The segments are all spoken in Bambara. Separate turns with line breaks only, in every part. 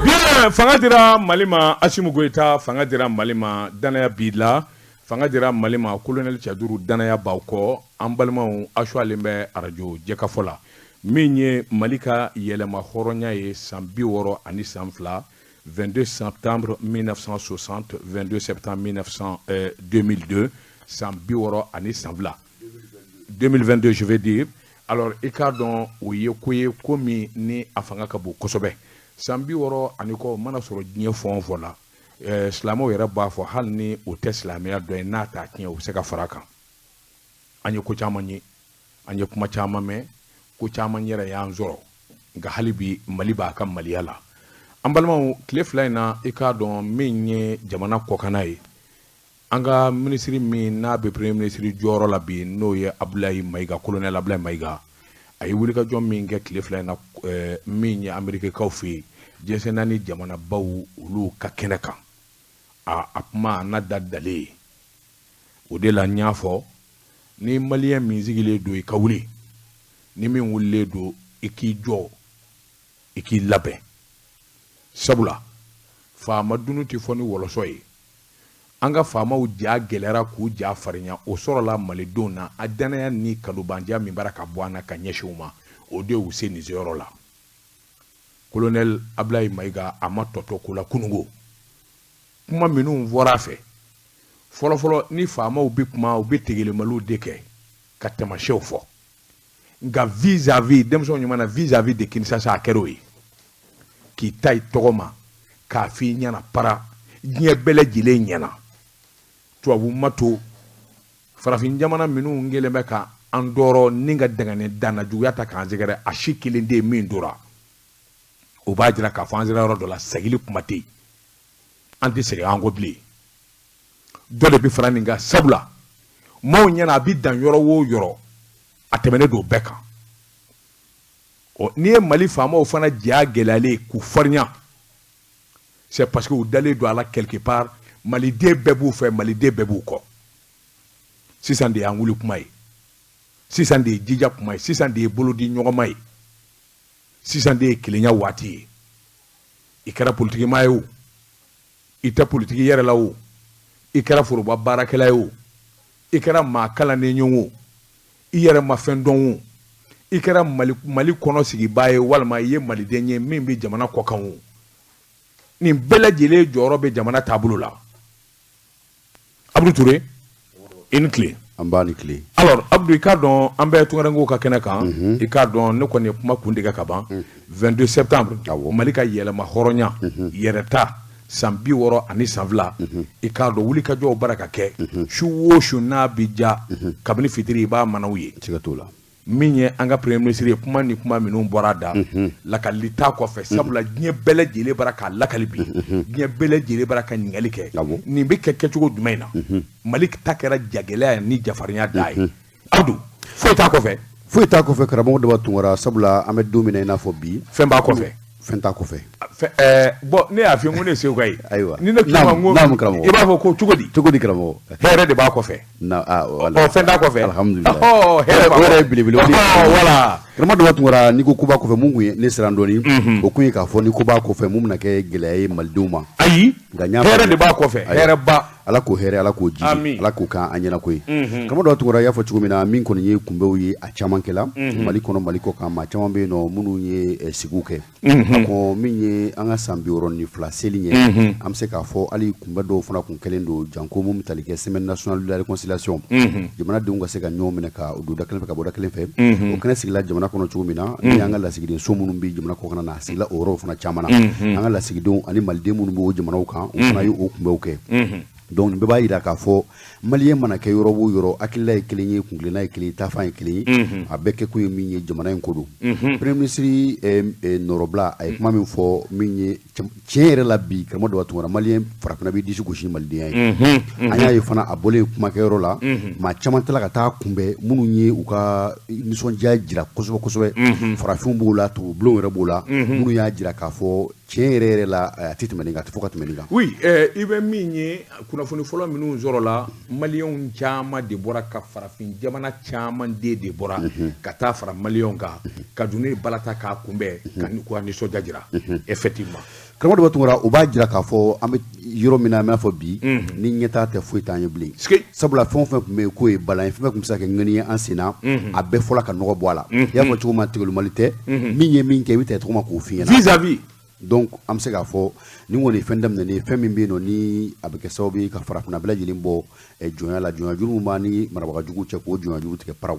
bien fanga dira Malima Assimi Goïta fanga dira Malima danaya bidla fanga dira Malima colonel Tchaduru danaya bawko an balimaw ashwalen bɛ radio jɛkafɔ la min ye Mali ka yɛlɛma hɔrɔnya ye san 60 ani san 2 22 septembre 1960 22 septembre 2002 san 60 ani san 2 2022 je vais dire. Alors i k'a dɔn o ye ko ye ko min ni a fanga ka bon kosɛbɛ san 60 ani kɔ mana sɔrɔ diɲɛ fɔn fɔ la silamɛw yɛrɛ b'a fɔ hali ni o tɛ silamɛya dɔ ye n'a t'a tiɲɛ o bɛ se ka fara kan an ye ko caman ye an ye kuma caman mɛn ko caman yɛrɛ y'an sɔrɔ nka hali bi Mali b'a ka maliya la an balimaw tile fila in na i k'a dɔn min ye jamana kɔkanna ye an ka minisiri min n'a bɛ premier ministre jɔyɔrɔ la bi n'o ye Abdoulaye Mayiga colonel Abdoulaye Mayiga a ye wulikajɔ min kɛ tile fila in na min ye Amerikɛnkaw fɛ yen jɛnsɛn naani jamanabaw olu ka kɛnɛ kan a kuma n'a da dalen ye o de la n y'a fɔ ni maliyɛn min sigilen don i ka wuli ni min wulilen don i k'i jɔ i k'i labɛn sabula faama dunu tɛ fɔ ni wɔlɔsɔ ye an ka faamaw ja gɛlɛyara k'u ja farinya o sɔrɔla malidenw na a danaya ni kanubandiya min bara ka bɔ an na ka ɲɛsin u ma o de y'u se nin seyɔrɔ la colonel Abdoulaye Mayiga a ma tɔtɔ ko la kunungo kuma minnu fɔra a fɛ fɔlɔfɔlɔ ni faamaw bɛ kuma u bɛ tegelemaliw de kɛ ka tɛmɛsɛw fɔ nka vis-à-vis denmisɛnw ɲuman na vis-à-vis de Kinshasa a kɛra o ye k'i ta i tɔgɔ ma k'a f'i ɲɛna para diɲɛ bɛɛ lajɛlen ɲɛna tubabu ma to farafin jamana minnu kɛlen bɛ ka an dɔrɔ ni ka dangane danna juguya ta k'an sɛgɛrɛ a si kelen de ye min tora o b'a jira k'a fɔ an sera yɔrɔ dɔ la segili kuma tɛ yen an tɛ segin an kɔ bilen dɔ de bɛ fara nin kan sabula maaw ɲɛna a bɛ dan yɔrɔ o yɔrɔ a tɛmɛnen don bɛɛ kan n'i ye Mali faamaw fana ja gɛlɛyalen k'u farinya c'est parce que u dalen don a la quelque part maliden bɛɛ b'u fɛ maliden bɛɛ b'u kɔ sisan de y'an wuli kuma ye sisan de ye jija kuma ye sisan de ye bolodi ɲɔgɔnma ye sisan de ye kelenya waati ye i kɛra politikima ye o i tɛ politiki yɛrɛ la o i kɛra foroba baarakɛla ye o i kɛra maa kalannen ye o i yɛrɛ ma fɛn dɔn o i kɛra Mali kɔnɔ sigibaa ye walima i ye maliden ye min bɛ jamana kɔkan o nin bɛɛ lajɛlen jɔyɔrɔ bɛ jamana taabolo la Abdou Touré i ni tile
an b'a ni tile
alors Abdou i k'a dɔn an bɛ Tunkarankew ka kɛnɛ kan i k'a dɔn ne kɔni ye kuma kun tigɛ ka ban 22 septembre Mali ka yɛlɛma hɔrɔnya yɛrɛta san 60 ani san 2 i k'a dɔn wulikajɔw bara ka kɛ su o su n'a bɛ ja kabini fitiri i b'a manaw ye
siga t'o la
min ye an ka premier ministre ye kuma ni kuma minnu bɔra da lakali t'a kɔfɛ sabula diɲɛ bɛɛ lajɛlen bara k'a lakali bi diɲɛ bɛɛ lajɛlen bara ka ɲininkali kɛ nin bɛ kɛ kɛcogo jumɛn in na Mali ta kɛra jagɛlɛya ni jafarinya da ye Abdou foyi t'a kɔfɛ
karamɔgɔ Daba Tunkara sabula an bɛ don min na i n'a fɔ bi
fɛn b'a kɔfɛ
fɛn t'a kɔfɛ
bon ne y'a fɔ n ko ne se ka ye
ayiwa
ni ne kuma n ko i b'a fɔ ko cogo di
karamɔgɔ
hɛrɛ de b'a kɔfɛ fɛn t'a kɔfɛ
alhamdulilayi
hɛrɛ
ye belebele
voilà
karamɔgɔ Daba Tunkara ni ko b'a kɔfɛ mun kun ye ne siran dɔɔni o kun ye k'a fɔ ni ko b'a kɔfɛ mun bɛna kɛ gɛlɛya ye malidenw ma
ayi hɛrɛ de b'a kɔfɛ hɛrɛ ba
ala k'o hɛrɛ ala k'o jidi ala k'o kan an ɲɛna ko ye karamɔgɔ Daba Tunkara y'a fɔ cogo min na min kɔni ye kunbɛw ye a caman kɛla Mali kɔnɔ Mali kɔ kan maa caman bɛ yen nɔ minnu ye sigiw kɛ a ko min ye an ka san 62 seli ye an bɛ se k'a fɔ hali kunbɛ dɔw fana kun kɛlen don janko mun bɛ tali kɛ semaine nationale de la réconciliation jamanadenw ka se ka ɲɔgɔn minɛ ka don da kelen fɛ ka bɔ da kelen fɛ o kɛnɛ sigila jamana kɔnɔ cogo min na ni an ka lasigiden so minnu bɛ jamana kɔ kana na a sigila o yɔrɔ fana caman na an ka lasigidenw ani maliden minnu bɛ o jamanaw kan o fana ye o kunbɛw kɛ donc nin bɛɛ b'a jira k'a fɔ maliyɛn mana kɛ yɔrɔ o yɔrɔ hakilila ye kelen ye kunkilenna ye kelen ye taafan ye kelen ye a bɛɛ kɛ kun ye min ye jamana in ko don premier ministre Nɔrɔbila a ye kuma min fɔ min ye tiɲɛ yɛrɛ la bi karamɔgɔ Daba Tunkara maliyɛn farafinna bɛ disi gosi malidenya ye an y'a ye fana a bɔlen kumakɛyɔrɔ la maa caman tila ka taa kunbɛn minnu ye u ka nisɔndiya jira kosɛbɛ kosɛbɛ farafinw b'o la tubabulonw yɛrɛ b'o la minnu y'a jira k'a fɔ tiɲɛ yɛrɛ yɛrɛ la a tɛ tɛmɛ nin kan a tɛ fɔ ka tɛmɛ nin kan
oui i bɛ min ye kunnafoni fɔlɔ minnu sɔrɔ la maliyɛnw caman de bɔra ka farafin jamana caman de bɔra ka taa fara maliyɛnw kan ka dunne balata k'a kunbɛn ka nisɔndiya jira effectivement
karamɔgɔ dɔ tungara o b'a jira k'a fɔ an bɛ yɔrɔ min na an b'a fɔ bi ni ɲɛtaa tɛ foyi t'an ye bilen sabula fɛn o fɛn tun bɛ yen k'o ye balan ye fɛn fɛn tun bɛ se ka kɛ ŋɛni ye an sen na a bɛɛ fɔla ka nɔgɔ bɔ a la i y'a fɔ cogo min tigɛli mali tɛ min ye min kɛ i bɛ taa tɔgɔ ma k'o f'i ɲɛna
vis-à-vis
donc an bɛ se k'a fɔ ni kɔni ye fɛn daminɛnen fɛn min bɛ yen nɔ ni a bɛ kɛ sababu ye ka farafinna bɛɛ lajɛlen bɔ jɔnya la jɔnya jugu min b'a ni marabagajugu cɛ k'o jɔnya jugu tigɛ paraw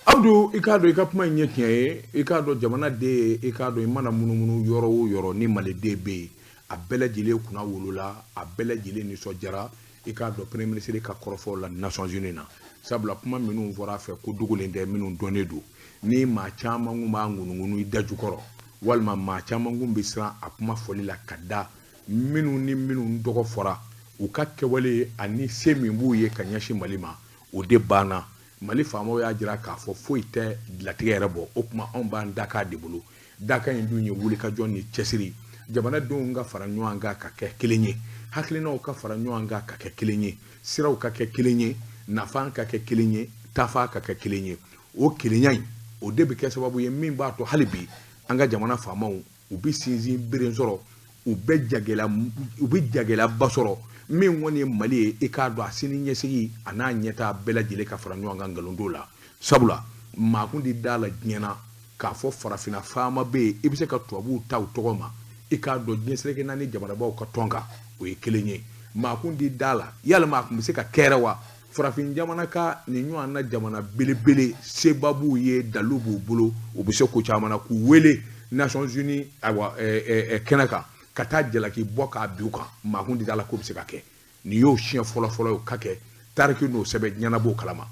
Abdou i k'a dɔn i ka kuma in ɲɛ tiɲɛ ye i k'a dɔn jamanaden i k'a dɔn i mana munumunu yɔrɔ o yɔrɔ ni maliden bɛ yen a bɛɛ lajɛlen kunna wolola a bɛɛ lajɛlen nisɔndiyara i k'a dɔn premier ministre ka kɔrɔfɔ la Nations Unies na sabula kuma minnu fɔra a fɛ ko dogolen tɛ minnu dɔnnen don ni maa caman kun b'a ŋunuŋunu i daju kɔrɔ walima maa caman kun bɛ siran a kuma fɔli la ka da minnu ni minnu dɔgɔ fɔra u ka kɛwale ani se min b'u ye ka ɲɛsin Mali ma o de banna Mali faamaw y'a jira k'a fɔ foyi tɛ dilatigɛ yɛrɛ bɔ o kuma anw b'an dakan de bolo dakan in dun ye wulikajɔ ni cɛsiri jamanadenw ka fara ɲɔgɔn kan ka kɛ kelen ye hakilinaw ka fara ɲɔgɔn kan ka kɛ kelen ye siraw ka kɛ kelen ye nafa ka kɛ kelen ye tafa ka kɛ kelen ye o kelenya in o de bɛ kɛ sababu ye min b'a to hali bi an ka jamana faamaw u bɛ sinsin bere sɔrɔ u bɛ jagɛlɛyaba sɔrɔ min kɔni ye Mali ye i k'a dɔn a sini ɲɛsigi a n'a ɲɛtaa bɛɛ lajɛlen ka fara ɲɔgɔn kan nkalonto la sabula maa kun tɛ da la diɲɛ na k'a fɔ farafinna faama bɛ yen i bɛ se ka tubabuw ta u tɔgɔ ma i k'a dɔn diɲɛ seleke naani jamanabaw ka tɔn kan o ye kelen ye maa kun tɛ da la yalima a kun bɛ se ka kɛrɛ wa farafin jamana ka nin ɲɔgɔn na jamana belebele sebabu ye dalu b'u bolo u bɛ se ko caman na k'u wele Nations Unies kɛnɛ kan ka taa jalaki bɔ k'a bin u kan maa kun tɛ da la k'o bɛ se ka kɛ nin y'o siɲɛ fɔlɔ-fɔlɔ ye o ka kɛ tariki n'o sɛbɛn ɲɛnabɔ kalama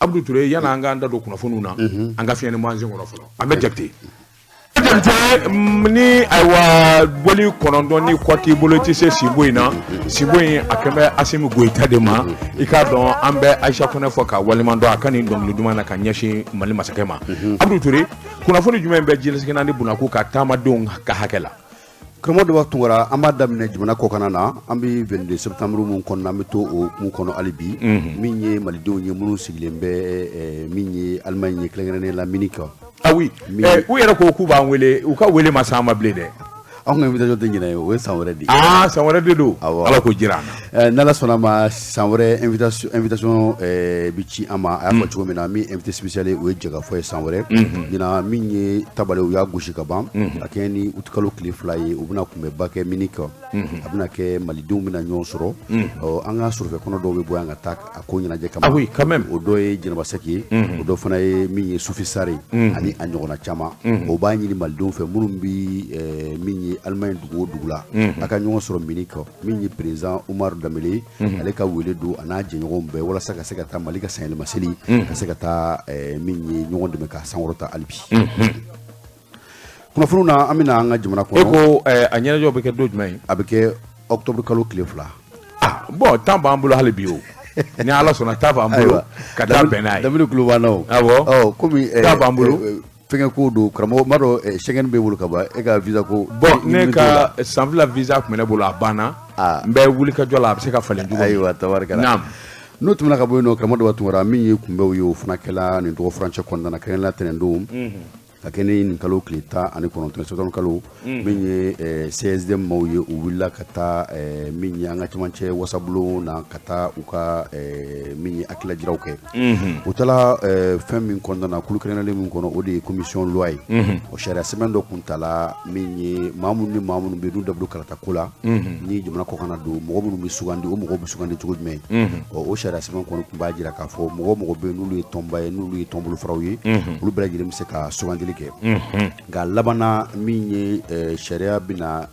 Abdou Touré yanni an k'an da don kunnafoniw na an ka fiɲɛ ni mansin kɔnɔ fɔlɔ an bɛ Jakite ni ayiwa bɔli 9 ni kɔ t'i bolo i tɛ se Sinbo in na Sinbo in a kɛn bɛ Asimi Goyita de ma i k'a dɔn an bɛ Ayisa Kɔnɛ fɔ ka waliman dɔn a ka nin dɔnkili duman na ka ɲɛsin Mali masakɛ ma Abdou Touré kunnafoni jumɛn bɛ jilasigi na ni Bunaku ka taamadenw ka hakɛ la
karamɔgɔ dɔ b'a tungara an b'a daminɛ jamana kɔkan na an bɛ 22 septembre mun kɔnɔ an bɛ to o mun kɔnɔ hali bi min ye malidenw ye minnu sigilen bɛ min ye Allemagne ye kɛrɛnkɛrɛnnen la Munich
ah oui u yɛrɛ ko k'u b'an wele u ka wele ma s'an ma bilen dɛ
anw ka invitation tɛ ɲinɛ ye o ye san wɛrɛ de
san wɛrɛ de don Ala ko jira an
na n'Ala sɔnna ma san wɛrɛ invitation bi ci an ma a y'a fɔ cogo min na min invité spécial ye o ye Jɛgafɔ ye san wɛrɛ ɲinan min ye Tabale u y'a gosi ka ban a kɛ ni utikalo tile 2 ye u bɛna kunbɛba kɛ Munich a bɛna kɛ malidenw bɛna ɲɔgɔn sɔrɔ an ka surufɛ kɔnɔ dɔw bɛ bɔ yan ka taa a ko ɲɛnajɛ kama
ah oui quand même
o dɔ ye Jɛnɛba Sɛki ye o dɔ fana ye min ye Sufi Sare ani a ɲɔgɔnna caman o b'a ɲini malidenw fɛ minnu bi min ye Allemagne dugu o dugu la a ka ɲɔgɔn sɔrɔ Munich min ye président Umaru Danbele ale ka wele don a n'a jɛɲɔgɔnw bɛɛ walasa ka se ka taa Mali ka sanyɛlɛma seli ka se ka taa min ye ɲɔgɔn dɛmɛ ka sankɔrɔta hali bi kunnafoniw na an bɛna an ka jamana kɔnɔ
e ko a ɲɛnajɛw bɛ kɛ don jumɛn ye
a bɛ kɛ octobre kalo tile 2
bon temps b'an bolo hali bi o ni Ala sɔnna temps b'an bolo ka taa bɛn n'a ye
Danbele kulo b'an na o komi
temps b'an bolo
fɛngɛ ko don karamɔgɔ m'a dɔn Schengen b'e bolo ka ban e ka visa ko
bon ne ka san fila visa tun bɛ ne bolo a banna n bɛ wuli ka jɔ la a bɛ se ka falen cogo
ayiwa tabarikala n'o tɛmɛna ka bɔ yen nɔ karamɔgɔ dɔ b'a tungara min ye kunbɛw ye o fana kɛla nin tɔgɔ furancɛ kɔnɔna na kɛrɛnkɛrɛnnenya tɛnɛndon ka kɛ ni nin kalo tile 19 septembre kalo min ye CSDM maaw ye u wulila ka taa min ye an ka cɛmancɛ wasabulon na ka taa u ka min ye hakililajiraw kɛ u taala fɛn min kɔnɔna na kulu kɛrɛnkɛrɛnnen min kɔnɔ o de ye commission loi ye o sariya sɛbɛn dɔ kun tala min ye maa minnu ni maa minnu bɛ n'u da don karatako la ni jamana kɔkan na don mɔgɔ minnu bɛ sugandi o mɔgɔw bɛ sugandi cogo jumɛn o sariya sɛbɛn kɔnɔ tun b'a jira k'a fɔ mɔgɔ mɔgɔ bɛ yen n'olu ye tɔnba ye n'olu ye tɔnbolofaraw ye olu bɛɛ lajɛlen bɛ se ka sugandi kɛ nka labanna min ye sariya bɛna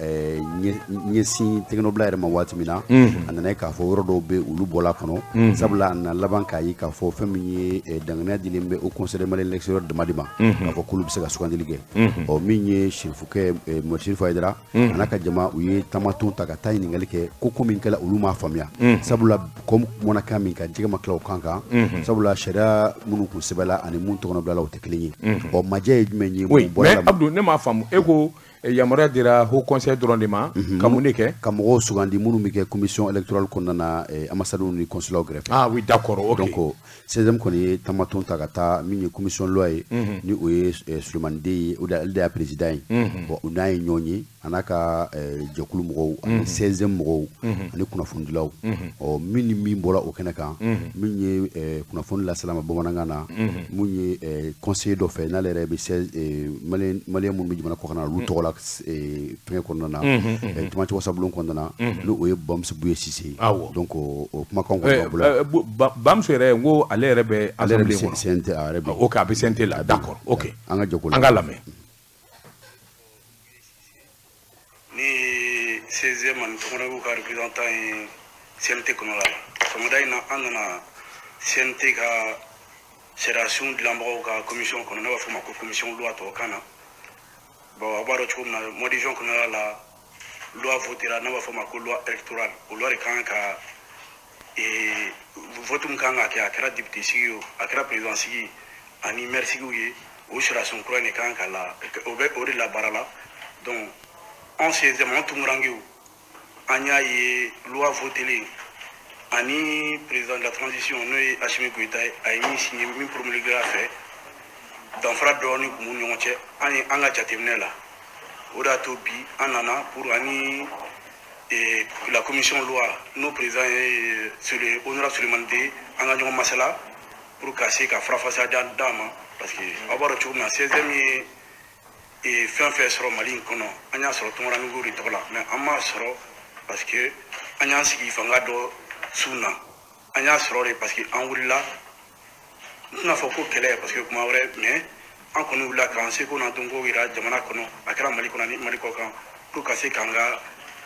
ɲɛsin tɛgɛnɔbila yɛrɛ ma waati min na a nana k'a fɔ yɔrɔ dɔw bɛ olu bɔla kɔnɔ sabula a nana laban k'a ye k'a fɔ fɛn min ye danganiya dilen bɛ o conseil malien l'extérieur dama de ma k'a fɔ k'olu bɛ se ka sugandili kɛ ɔ min ye Serifukɛ Mohamɛdi Serifu Hayidara a n'a ka jama u ye taamaton ta ka taa ɲininkali kɛ ko min kɛla olu m'a faamuya sabula kɔ mɔnakan min ka jɛgɛ ma tila o kan sabula sariya minnu kun sɛbɛnla ani mun tɔgɔnɔbilala o tɛ kelen ye ɔ majɛ ye jumɛn ye
oui mais Abdou ne m'a faamu e ko yamaruya dira haut conseil dɔrɔn de ma ka mun de kɛ
ka mɔgɔw sugandi minnu bɛ kɛ commission électorale kɔnɔna na ambassadeurs ni consulaw greffe
ah oui d'accord ok
donc 16e kɔni ye tamaton ta ka taa min ye commission loi ye ni o ye Sulemani Den ye o de y'a président ye bon o n'a ye ɲɔgɔn ye a n'a ka jɛkulu mɔgɔw ani 16e mɔgɔw ani kunnafonidilaw ɔ min ni min bɔra o kɛnɛ kan min ye kunnafoni lasalama bamanankan na min ye conseiller dɔ fɛ n'ale yɛrɛ bɛ maliyɛn minnu bɛ jamana kɔ kan na olu tɔgɔ la fɛngɛ kɔnɔna na cɛmancɛ wasabulon kɔnɔna na n'o ye Bamusu Buye Sise donc o kumakan kɔni b'a bolo
Bamusu yɛrɛ n ko ale yɛrɛ bɛ assemblée kɔnɔ
CNT a yɛrɛ bɛ
ok a bɛ CNT la d'accord ok
an ka jɛkulu
an ka lamɛn
ni 16e ani tɔgɔnɔko ka représentant ye CNT kɔnɔ la sɔgɔmada in na an nana CNT ka sariyasun dilanbagaw ka commission kɔnɔ ne b'a fɔ o ma ko commission loi tubabukan na bon a b'a dɔn cogo min na mois de juin kɔnɔna la loi votera ne b'a fɔ o ma ko loi électorale o loi de kan ka vote min kan ka kɛ a kɛra député sigi o a kɛra président sigi ani maire sigiw ye o sariyasun kura in de kan ka la o bɛ o de la baara la donc an 16e an tungurangew an y'a ye loi votelen ani président de la transition n'o ye Assimi Goïta a ye min signé min promulgué a fɛ danfara dɔɔni kun b'u ɲɔgɔn cɛ an ka jateminɛ la o de y'a to bi an nana pour ani la commission loi n'o président ye honorable Sulemani Den an ka ɲɔgɔn masala pour ka se ka farafasiya d'a ma parce que aw b'a dɔn cogo min na 16e ye fɛn fɛn sɔrɔ Mali in kɔnɔ an y'a sɔrɔ tungurangew de tɔgɔ la mais an m'a sɔrɔ parce que an y'an sigi fanga dɔ sun na an y'a sɔrɔ de parce que an wulila n tɛna fɔ ko kɛlɛ parce que kuma wɛrɛ mais an kɔni wulila k'an seko n'an dɔnko yira jamana kɔnɔ a kɛra Mali kɔnɔ ani Mali kɔ kan pour ka se k'an ka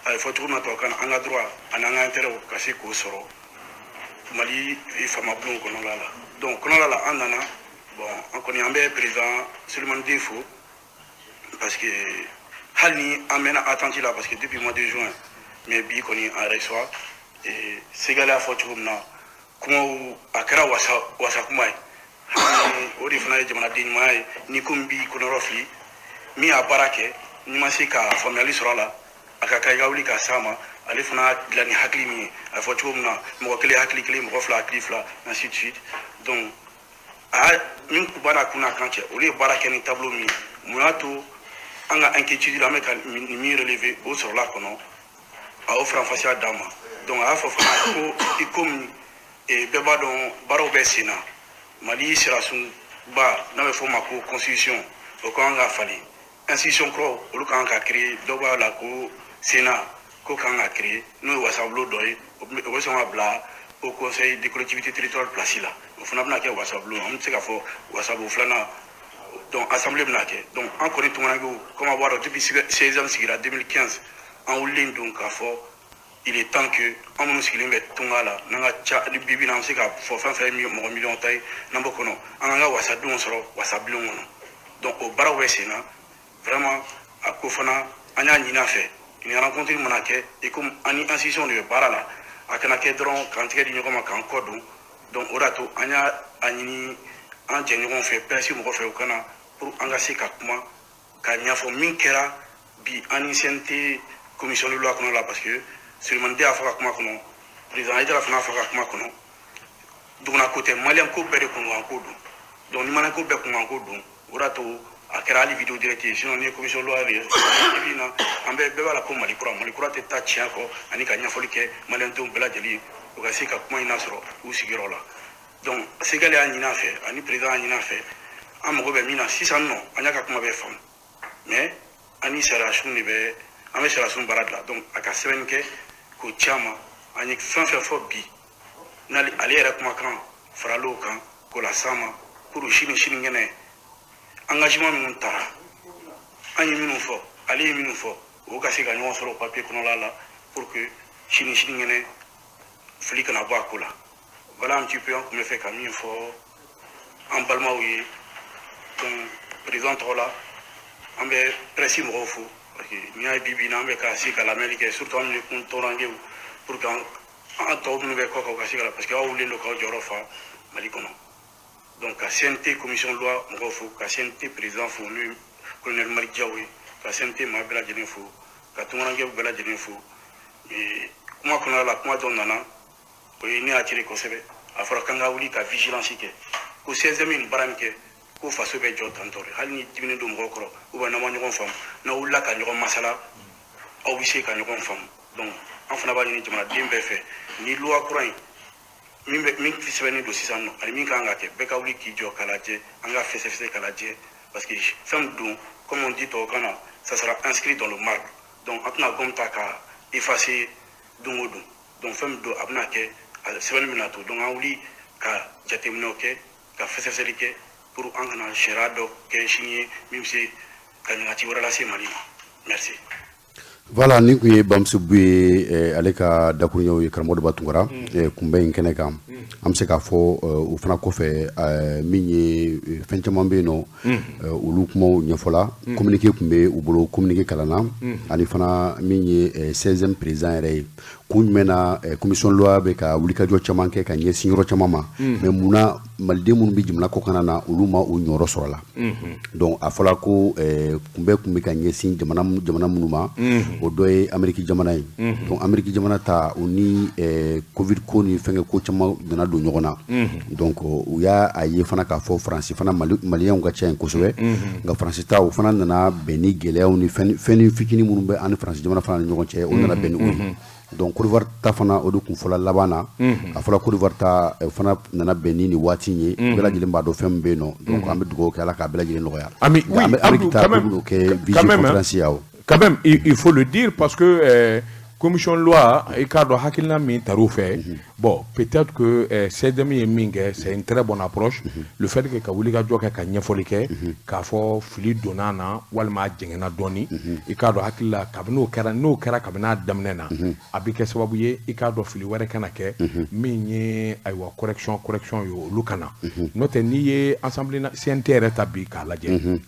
a ye fɔ cogo min na tubabukan na an ka droit ani an ka intérêt ka se k'o sɔrɔ Mali faamabulon kɔnɔla la donc kɔnɔla la an nana bon an kɔni an bɛ président Sulemani Den fo parce que hali ni an mɛnna attente la parce que depuis mois de juin mais bi kɔni an reçoit Segali y'a fɔ cogo min na kumaw a kɛra wasa kuma ye o de fana ye jamanaden ɲumanya ye ni ko min b'i kɔnɔrɔ fili min y'a baara kɛ n'i ma se ka faamuyali sɔrɔ a la a ka kan i ka wuli ka s'a ma ale fana dilan ni hakili min ye a fɔ cogo min na mɔgɔ kelen hakili kelen mɔgɔ fila hakili fila ainsi de suite donc a min b'a n'a kun n'a kan cɛ olu ye baara kɛ ni tableau min ye mun y'a to an ka inquiétude la an bɛ ka nin min relever o sɔrɔla a kɔnɔ a y'o faranfasiya d'an ma donc a y'a fɔ fana ko i komi bɛɛ b'a dɔn baaraw bɛ sen na Mali sariyasunba n'a bɛ fɔ o ma ko constitution o kan ka falen institution kuraw olu kan ka créer dɔw b'a la ko Sénat ko kan ka créer n'o ye wasabulon dɔ ye o bɛ sɔn ka bila au conseil des collectivités territoriales place la o fana bɛna kɛ wasabulon an bɛ se ka fɔ wasabulon filanan donc assemblée bɛna kɛ donc an kɔni tungurangew comme a b'a dɔn depuis 16e sigira 2015 an wulilen don k'a fɔ il est temps que an minnu sigilen bɛ tunga la n'an ka ca bibi na an bɛ se ka fɔ fɛn fɛn ye mɔgɔ miliyɔn ta ye n'an b'o kɔnɔ an k'an ka wasadenw sɔrɔ wasabilenw kɔnɔ donc o baaraw bɛ sen na vraiment a ko fana an y'a ɲini a fɛ nin rencontre mana kɛ et comme an ni institution de bɛ baara la a kana kɛ dɔrɔn k'an tigɛ di ɲɔgɔn ma k'an kɔ don donc o de y'a to an y'a ɲini an jɛɲɔgɔn fɛ presse mɔgɔ fɛ u kana pour an ka se ka kuma ka ɲɛfɔ min kɛra bi an ni CNT commission de loi kɔnɔ la parce que Sulemani Den y'a fɔ ka kuma kɔnɔ président Hayidara fana y'a fɔ ka kuma kɔnɔ duguna ko tɛ maliyɛn ko bɛɛ de kunkan ko don donc ni maliyɛn ko bɛɛ kunkan ko don o de y'a to a kɛra hali vidéo direct ye sinon ni ye commission loi yɛrɛ bi na an bɛɛ b'a la ko Mali kura tɛ taa tiɲɛ kɔ ani ka ɲɛfɔli kɛ maliyɛn denw bɛɛ lajɛlen u ka se ka kuma in lasɔrɔ u sigiyɔrɔ la donc Segali y'a ɲini a fɛ ani président y'a ɲini a fɛ an mago bɛ min na sisan nɔ an y'a ka kuma bɛɛ faamu mais an ni sariyasun de bɛ an bɛ sariyasun baara de la donc a ka sɛbɛnni kɛ k'o ci a ma an ye fɛn fɛn fɔ bi n'ale yɛrɛ kumakan faral'o kan k'o las'an ma pour sini kɛnɛ engagement minnu tara an ye minnu fɔ ale ye minnu fɔ o ka se ka ɲɔgɔn sɔrɔ papier kɔnɔla la pour que sini kɛnɛ fili kana bɔ a ko la voilà un petit peu an tun bɛ fɛ ka min fɔ an balimaw ye donc président tɔgɔ la an bɛ presse mɔgɔw fo parce que n'i y'a ye bi in na an bɛ ka se ka lamɛnni kɛ surtout an minnu kun tɔɔrangew pour que an tɔw minnu bɛ kɔ kan u ka se ka la parce que aw wulilen don k'aw jɔyɔrɔ fa Mali kɔnɔ donc ka CNT commission loi mɔgɔw fo ka CNT président fo n'o ye colonel Malick Diaw ye ka CNT ma bela jelen fo ka tungarange bela jelen fo kuma kɔnɔ la kuma dɔ nana o ye ne attiré kosɛbɛ a fɔra kan ka wuli ka vigilance kɛ ko 16e min baara min kɛ ko faso bɛ jɔ tantɔ de hali ni diminen don mɔgɔ kɔrɔ ou bien n'aw ma ɲɔgɔn faamu n'aw wulila ka ɲɔgɔn masala aw bɛ se ka ɲɔgɔn faamu donc an fana b'a ɲini jamanaden bɛɛ fɛ ni loi kura in min sɛbɛnnen don sisan nɔ ani min kan ka kɛ bɛɛ ka wuli k'i jɔ k'a lajɛ an ka fɛsɛfɛsɛ k'a lajɛ parce que fɛn min don comme on dit tubabukan na ça sera inscrit dans le marbre donc an tɛna gomme ta ka effacer don o don donc fɛn min don a bɛna kɛ sɛbɛnni bɛna to donc an wuli ka jateminɛw kɛ ka fɛsɛfɛsɛli kɛ pour an kana sariya dɔ kɛ sini ye min bɛ se ka ɲagati wɛrɛ lase Mali ma merci.
Voilà, ni kun ye Bamusu Buye ale ka dakuruɲɛw ye karamɔgɔ Deba Tunkara kunbɛn in kɛnɛ kan an bɛ se k'a fɔ o fana kɔfɛ min ye fɛn caman bɛ yen nɔ olu kumaw ɲɛfɔla communiqué kun bɛ u bolo communiqué kalanna ani fana min ye 16e président yɛrɛ ye kun jumɛn na commission loi bɛ ka wulikajɔ caman kɛ ka ɲɛsin yɔrɔ caman ma mais munna maliden minnu bɛ jamana kɔkan na olu ma o ɲɔyɔrɔ sɔrɔ la donc a fɔra ko kunbɛn kun bɛ ka ɲɛsin jamana minnu ma o dɔ ye Amérique jamana ye donc Amérique jamana ta o ni covid ko ni fɛnkɛ ko caman nana don ɲɔgɔn na donc u y'a ye fana k'a fɔ Faransi fana maliyɛnw ka ca yen kosɛbɛ nka Faransi ta o fana nana bɛn ni gɛlɛyaw ni fɛn fitinin minnu bɛ an ni Faransi jamana fana ni ɲɔgɔn cɛ o nana bɛn ni o ye donc Côte d'Ivoire ta fana o de kun fɔla laban na a fɔra Côte d'Ivoire ta fana nana bɛn ni waati ye bɛɛ lajɛlen b'a dɔn fɛn min bɛ yen nɔ donc an bɛ dugawu kɛ Ala k'a bɛɛ lajɛlen nɔgɔya Amérique ta bɛ kɛ visioconférence ye awɔ.
Quand même, il faut le dire parce que commission loi et cadre hakilina min tarou fait bon peut-être que c'est demi mingue c'est une très bonne approche le fait que ka wuli ka jɔ kɛ ka ɲɛfɔli kɛ k'a fɔ fili donna na walima jɛngɛna dɔɔni i k'a dɔn hakilila kabini n'o kɛra kabini a daminɛ na a bɛ kɛ sababu ye i k'a dɔn fili wɛrɛ kana kɛ min ye ayiwa correction ye olu kana n'o tɛ n'i ye assemblée CNT yɛrɛ ta bi k'a lajɛ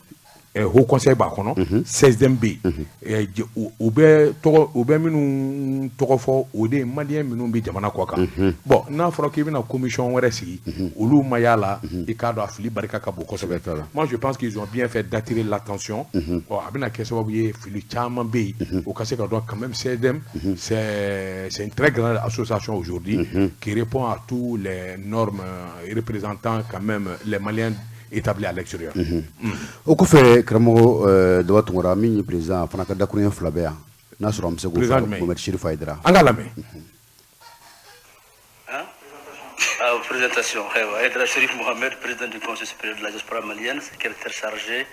Haut Conseil b'a kɔnɔ 16e bɛ yen u bɛ minnu tɔgɔ fɔ o de ye maliyɛn minnu bɛ jamana kɔ kan bon n'a fɔra k'i bɛna commission wɛrɛ sigi olu ma y'a la i k'a dɔn a fili barika ka bon kosɛbɛ moi je pense qu'ils ont bien fait d'attirer l'attention a bɛna kɛ sababu ye fili caman bɛ yen o ka se ka dɔn quand même 16e c'est une très grande association aujourd'hui qui répond à tous les normes représentant quand même les Maliens établi à l'extérieur.
O kɔfɛ karamɔgɔ Deba Tunkara min ye président fana ka dakuruɲɛ fila bɛ yan n'a sɔrɔ an bɛ se k'o fɔ Mohamed Chérif Aïdara.
An ka lamɛn.
Présentation. Aïdara Chérif Mohamed, président du Conseil supérieur de la diaspora malienne, secrétaire chargé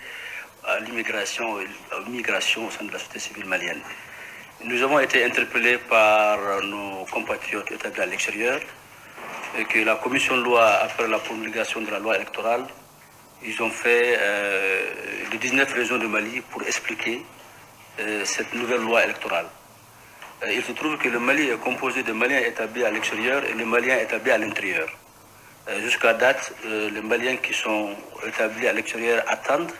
à l'immigration et à l'immigration au sein de la société civile malienne. Nous avons été interpellés par nos compatriotes établis à l'extérieur et que la commission de loi, après la promulgation de la loi électorale, ils ont fait les 19 régions de Mali pour expliquer cette nouvelle loi électorale. Il se trouve que le Mali est composé de Maliens établis à l'extérieur et de Maliens établis à l'intérieur. Jusqu'à date, les Maliens qui sont établis à l'extérieur attendent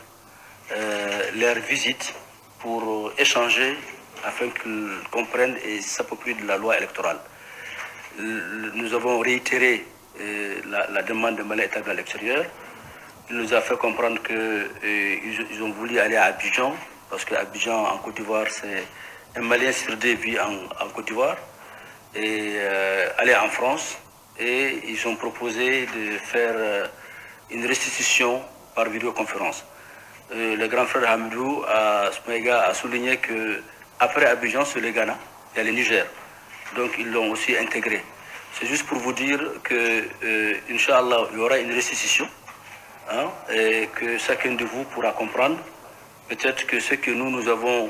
leur visite pour échanger afin qu'ils comprennent et s'approprient de la loi électorale. Nous avons réitéré la demande des Maliens établis à l'extérieur. Il nous a fait comprendre qu'ils ont voulu aller à Abidjan, parce qu'Abidjan, en Côte d'Ivoire, c'est un Malien sur deux vit en Côte d'Ivoire, et aller en France. Et ils ont proposé de faire une restitution par vidéoconférence. Le grand frère Hamidou Smaïga a souligné qu'après Abidjan, c'est le Ghana, il y a le Niger. Donc ils l'ont aussi intégré. C'est juste pour vous dire que, Inch'Allah, il y aura une restitution. Et que chacun de vous pourra comprendre. Peut-être que ce que nous avons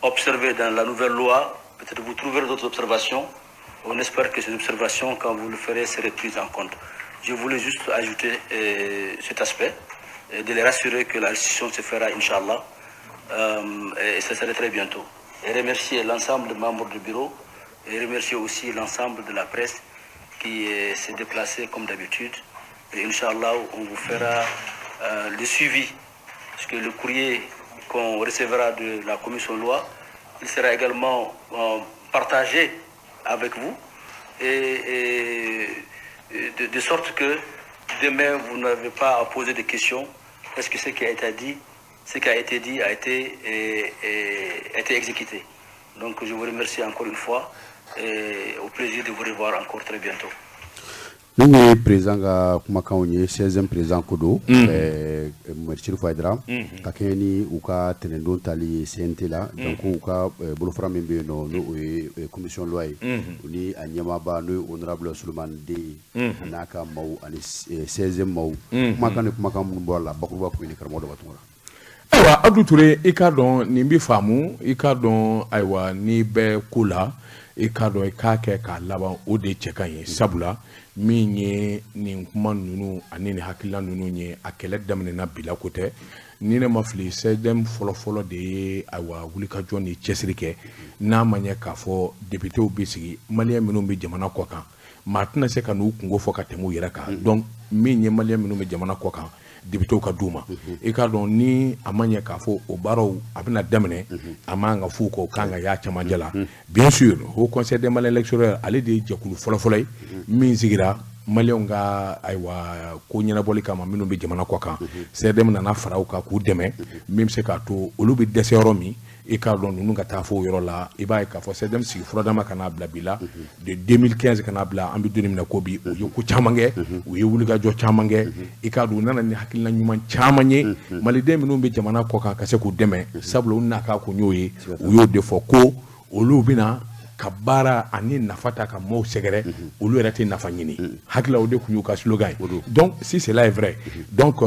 observé dans la nouvelle loi, peut-être vous trouverez d'autres observations. On espère que ces observations, quand vous le ferez, seront prises en compte. Je voulais juste ajouter cet aspect, et de les rassurer que la restitution se fera, Inch'Allah, et ça sera très bientôt. Et remercier l'ensemble des membres du bureau, et remercier aussi l'ensemble de la presse qui s'est déplacée comme d'habitude. Et Inch'Allah, on vous fera le suivi, parce que le courrier qu'on recevra de la commission loi, il sera également partagé avec vous, et de sorte que demain, vous n'avez pas à poser de questions, parce que ce qui a été dit ce qui a été dit a été exécuté. Donc je vous remercie encore une fois et au plaisir de vous revoir encore très bientôt.
Nous sommes présents à le 16e président Kodo, Mouchir Fouadra, Kakeni, Ouka, Tenendon, Tali, CNT là, donc Ouka, Bolofra Membe, la commission loi, Uni, Anyamaba, nous, honorable Suleiman D, Naka Mau, 16e Mau, Makan Mbola, Bakuba, pour une carmo de Batura.
Awa, Abdou Touré, Ikardon, Nimbi Famu, Ikardon, Aywa, Nibe Kula, Ikardon, Kake, Kalaba, Ode Chekaye, Sabula. Min ye nin kuma nunu ani ni hakilila nunu ye a kɛlɛ daminɛna bila ko tɛ ni ne ma fili CDM fɔlɔ de ye ayiwa wulikajɔ ni cɛsiri kɛ n'a ma ɲɛ k'a fɔ députéw bɛ sigi maliyɛn minnu bɛ jamana kɔ kan maa tɛna se ka n'u kungo fɔ ka tɛmɛ u yɛrɛ kan donc min ye maliyɛn minnu bɛ jamana kɔ kan députéw ka d'u ma i k'a dɔn ni a ma ɲɛ k'a fɔ o baaraw a bɛna daminɛ a man ka f'u kɔ o kan ka y'a cɛmancɛ la bien sûr Haut Conseil des Maliens électoraux ale de ye jɛkulu fɔlɔfɔlɔ ye min sigira maliyɛnw ka ayiwa ko ɲɛnabɔli kama minnu bɛ jamana kɔ kan CDM nana fara u kan k'u dɛmɛ min bɛ se k'a to olu bɛ dɛsɛ yɔrɔ min i k'a dɔn ninnu ka taa fɔ o yɔrɔ la i b'a ye k'a fɔ CDM sigi furadama ka n'a bila bi la de 2015 ka n'a bila an bɛ don min na ko bi u ye ko caman kɛ u ye wulikajɔ caman kɛ i k'a dɔn u nana ni hakilina ɲuman caman ye maliden minnu bɛ jamana kɔ kan ka se k'u dɛmɛ sabula u n'a k'a kun y'o ye u y'o de fɔ ko olu bɛna ka baara ani nafa ta ka maaw sɛgɛrɛ olu yɛrɛ tɛ nafa ɲini hakila o de kun y'u ka slogan ye donc si cela est vrai donc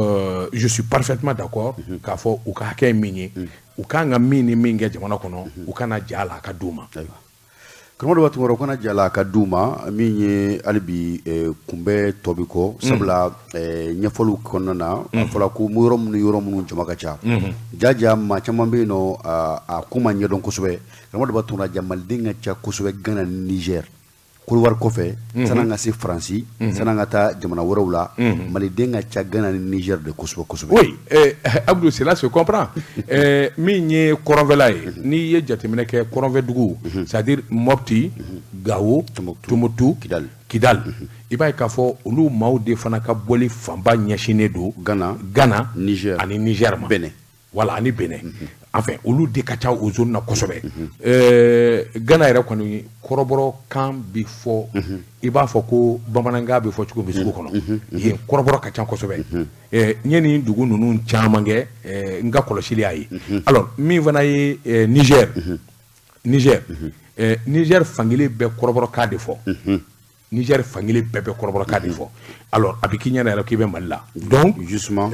je suis parfaitement d'accord k'a fɔ u ka hakɛ ye min ye u kan ka min ni min kɛ jamana kɔnɔ u kana ja a la a ka d'u ma
karamɔgɔ b'a tuma u kana ja a la a ka d'u ma min ye hali bi kunbɛ tɔ bɛ kɔ sabula ɲɛfɔliw kɔnɔna na a fɔra ko yɔrɔ minnu jama ka ca jaja maa caman bɛ yen nɔ a ko ma ɲɛdɔn kosɛbɛ karamɔgɔ b'a tuma maliden ka ca kosɛbɛ Ghana ni Niger Côte kɔfɛ san'an ka se Faransi san'an ka taa jamana wɛrɛw la maliden ka ca Ghana ni Niger de kosɛbɛ kosɛbɛ.
Oui, Abdou, cela se comprend. Min ye kɔrɔnfɛla ye n'i ye jateminɛ kɛ kɔrɔnfɛ dugu c'est-à-dire Mopti, Gao, Tombouctou, Kidal i b'a ye k'a fɔ olu maaw de fana ka bɔli fanba ɲɛsinnen don Ghana ani Niger ma voilà ani Benin enfin olu de ka ca o zone na kosɛbɛ Ghana yɛrɛ kɔni kɔrɔbɔrɔ kan bi fɔ i b'a fɔ ko bamanankan bɛ fɔ cogo min sugu kɔnɔ yen kɔrɔbɔrɔ ka ca kosɛbɛ n ye nin dugu ninnu caman kɛ n ka kɔlɔsili y'a ye alors min fana ye Niger fankelen bɛ kɔrɔbɔrɔkan de fɔ Niger fankelen bɛɛ bɛ kɔrɔbɔrɔkan de fɔ alors a bɛ k'i ɲɛna yɛrɛ k'i bɛ Mali la donc justement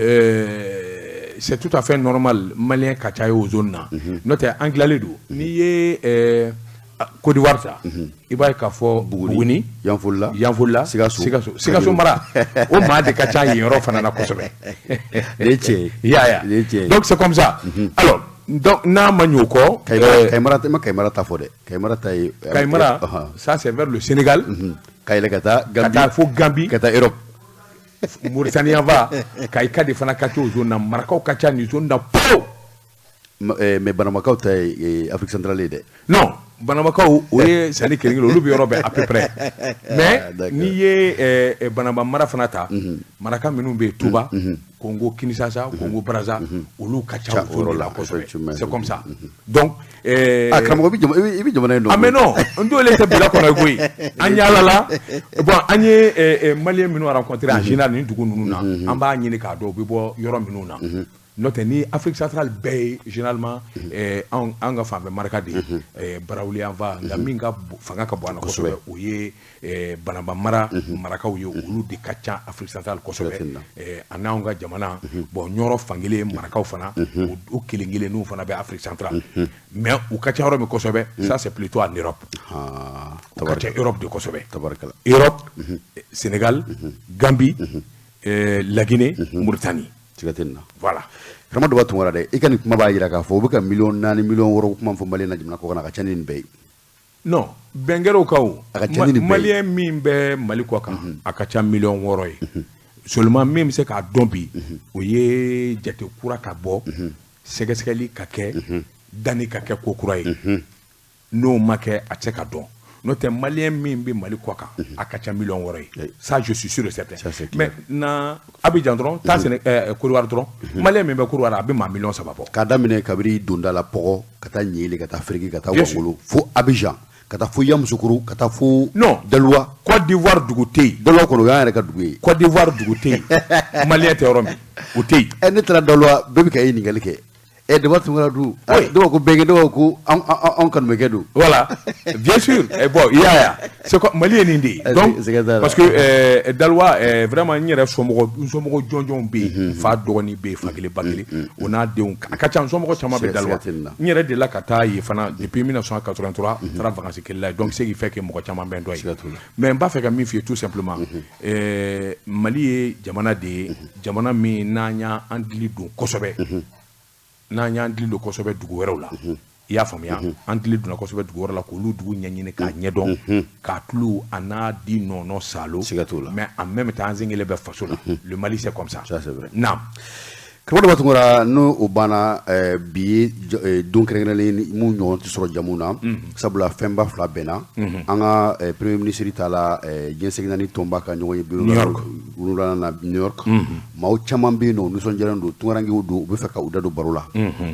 c'est tout à fait normal malien ka ca ye o zone na n'o tɛ an tilalen don n'i ye Côte d'Ivoire ta i b'a ye k'a fɔ Buguni Yanfolila Sikaso mara o maa de ka ca yen yɔrɔ fana na kosɛbɛ donc c'est comme ça alors donc n'a ma ɲɛ o kɔ
Kayimara ta fɔ dɛ
Kayimara ça c'est vers le Sénégal
ka yɛlɛ ka taa
fo Gambie
ka taa Europe
Mauritanie va ka de fana ka ca o zone na marakaw ka ca ni zone na pewu
mais banamakaw ta ye Afrique centrale ye dɛ
non banamakaw o ye sani kelen-kelen olu bɛ yɔrɔ bɛɛ à peu près mais n'i ye banama mara fana ta maraka minnu bɛ yen Touba Congo Kinshasa Congo Brazza olu ka ca o zone la kosɛbɛ c'est comme ça donc
karamɔgɔ i bɛ jamana in dɔn
mais non n t'olu tɛ bila kɔnɔ koyi an yaalala bon an ye maliyɛn minnu rencontré en général nin dugu ninnu na an b'a ɲini k'a dɔn u bɛ bɔ yɔrɔ minnu na n'o tɛ ni Afrique centrale bɛɛ ye généralement an ka fanfɛ maraka de ye Barawuli fa nka min ka fanga ka bon a la kosɛbɛ o ye banaba mara marakaw ye olu de ka ca Afrique centrale kosɛbɛ a n'anw ka jamana bon ɲɔrɔ fankelen marakaw fana o kelen-kelen n'u fana bɛ Afrique centrale mais u ka ca yɔrɔ min kosɛbɛ ça c'est plutôt en Europe u ka ca Europe de kosɛbɛ Europe Sénégal Gambie La Guinée Mauritanie voilà
karamɔgɔ dɔ b'a tun wara dɛ i ka nin kuma b'a jira k'a fɔ u bɛ ka miliyɔn 4 miliyɔn 6 kuma fɔ maliyɛn na jamana kɔ kan a ka ca ni nin bɛɛ ye
non bɛnkɛrɛw ka o maliyɛn min bɛ Mali kɔ kan a ka ca miliyɔn 6 ye seulement min bɛ se k'a dɔn bi o ye jate kura ka bɔ sɛgɛsɛgɛli ka kɛ danni ka kɛ ko kura ye n'o ma kɛ a tɛ se ka dɔn Notre malien mimbi mali kwaka akacha million woré. Ça je suis sûr et certain. Mais na Abidjan dron, ta c'est couloir dron. Malien mimbi couloir abi ma million ça va pas.
Kadamine kabiri dunda la poro kata nyele kata frigi kata wangolo fo Abidjan kata fo Yamoussoukro kata fo
non
Delwa
Côte d'Ivoire duguté
Delwa ko ga reka dugué
Côte d'Ivoire duguté malien te romi outé
en tra Delwa bebi kay ni galike et de votre mouradou do ko bege do ko on kan megedu
voilà bien sûr et bon ya c'est quoi malien indi donc parce que Delwa vraiment ñi ref somo jonjon be fa doni be fa gele bagele on a de akacha somo chama be Delwa ñi re de la kata yi fana depuis 1983 tra vacances que là donc c'est qui fait que mo chama ben doy mais ba fait que mi fi tout simplement Mali jamana de jamana mi nanya andili do kosobe n'an y'an dili don kosɛbɛ dugu wɛrɛw la i y'a faamuya an dili donna kosɛbɛ dugu wɛrɛ la k'olu dugu ɲɛɲini k'a ɲɛdɔn k'a tulo a n'a di nɔnɔ salo mais en même temps an zengele bɛ faso la le Mali c'est comme ça naam
kamodo batungora no obana bi don krengrelen mu ñon ti soro jamuna sabula femba fla bena anga premier ministre tala jensegnani tomba ka ñoy biro na New York maw chaman be no nuson jarando tungarangi wudu be feka udado barula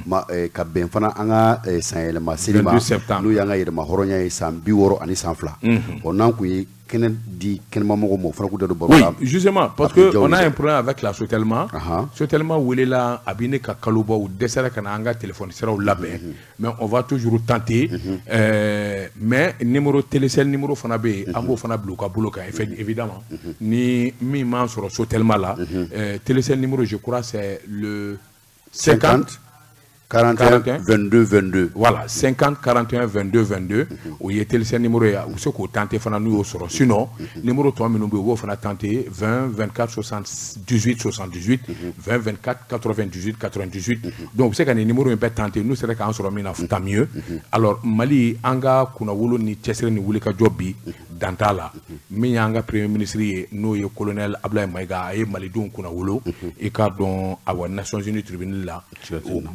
ma ka ben fana anga sayele ma selima no yanga yede ma horonya sam bi woro ani sanfla onan ku oui,
justement, parce qu'on a un problème avec la Sotelma. Sotelma, où il est là, abîné ka kalouba ou dessert kananga téléphone sera au labé. Mais on va toujours tenter. Mais numéro télécell numéro fanabé, abo fanablo ka bouloka évidemment. Ni mi man sur Sotelma là. Télécell numéro, je crois, c'est le 50. 41 22 22 voilà 50 41 22 22 où il était le numéro où ce qu'on tentait fana nous au sinon numéro 3 minumbe où fana tenté 20 24 78 78 20 24 98 98 donc c'est quand les numéros un peu tenté nous c'est quand on mina tant mieux alors Mali anga kuna wolo ni chesere ni wulika jobbi dantala mi anga premier ministre no ye colonel Ablaye Maiga e Mali don kuna wolo e ka don our Nations Unies tribunal la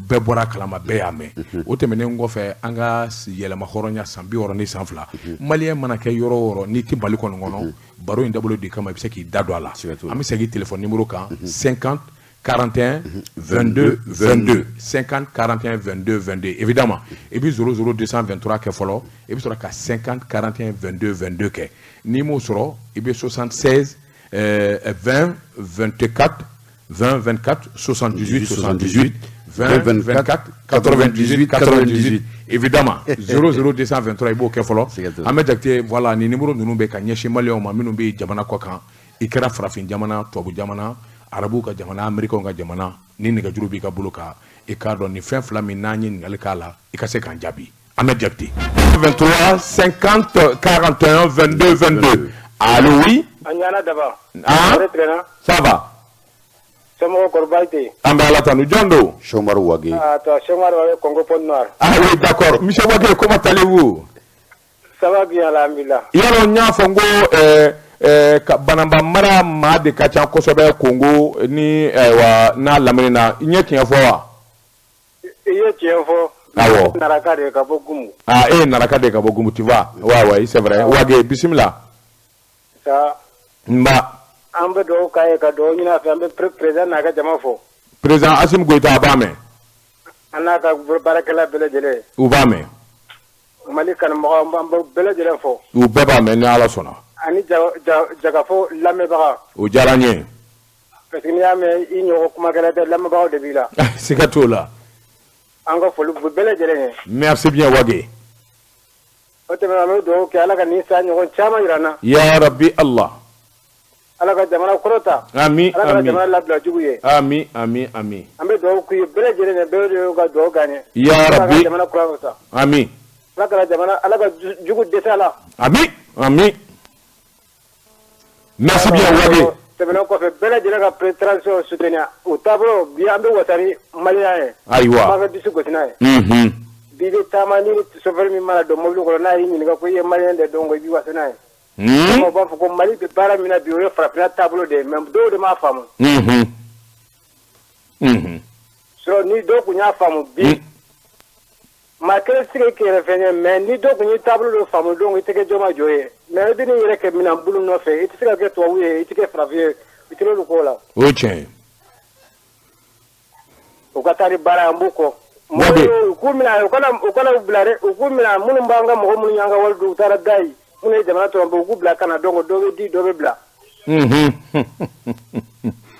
bebora kalama beyame otemene ngofe anga yelema horonya sambi oroni sanfla malien manake yoro woro ni timbali kono ngono baro indabolo de kama biseki dadwala ami segi téléphone numéro kan 50 41 22 22 50 41 22 22 évidemment et puis 00 223 ke follow et puis sera ka 50 41 22 22 ke nimo soro et puis 76 20 24 20 24 78 78 20 24 98 98 évidemment 00 223 ibo ke follow amejakte voilà ni numéro nunu be ka nyeshi malio ma minu be jamana ko kan ikra frafin jamana tobu jamana arabu ka jamana amerika ka jamana ni ne ka jurubi ka buluka e ka don ni fen fla min nani ngal kala e ka se kan jabi amejakte 23 50 41 22 22 allô oui
anyana daba
ça va
Somo Korbaite.
Ambala Tanu Jondo.
Chomar Wagé.
Ah, toi, Chomar Wagé, Congo Pont Noir.
Ah oui, d'accord. Monsieur Wagé, comment allez-vous?
Ça va bien, alhamdulillah.
Yaro nya fongo banamba mara ma de kacha kosobe Congo ni wa na lamina nye tiya fo wa.
Iye tiya fo.
Awo.
Naraka de Kabogumu.
Ah, naraka de Kabogumu, tu vois. Ouais, c'est vrai. Wagé, bismillah.
Ça.
Mba.
Ambe do kaye ka do nyina fe ambe président na ka jama fo
président Assimi Goïta abame
anaka barakala bele jele
ubame
Mali kan mo ambe bele jele fo
u beba me ni ala sona
ani jaga fo lamme baga
o jaranye
parce que ni ame inyo kuma kala de lamme baga de bila
sikatola
anga fo lu bele jele
merci bien Wagé
o te me do ke ala ka ni sa nyo chama irana
ya rabbi Allah
ala ka jamana korota
ami
ala ka jamana labla juguye
ami
ambe do ku bele jele ne be ga do gane
ya rabbi
jamana korota
ami
ala ka jamana ala ka jugu desala
ami merci bien Wagé
tebena ko fe bele jele ka prétransition soutenir au tableau bien ambe watari malien
aywa
ma ga disu gotina bibi tamani sofer mi mala do moblu ko na yi ni ga ko ye malien de dongo bi wasana on va faut Mali de para mina biore frapper la table de même do de ma femme so ni do ku nya femme bi ma kele sige kere fenye mais ni do kunyi table do famu do itike joma joye mais bini yere ke mina bulu no fe itike ke to wi itike fravie itike lu ko la
o chen
o katari bara ambuko mo ku mina o kana blare o ku mina munu mbanga mo munu nyanga waldu tara dai munu jamana to mbo ku bla kana dongo do di do be bla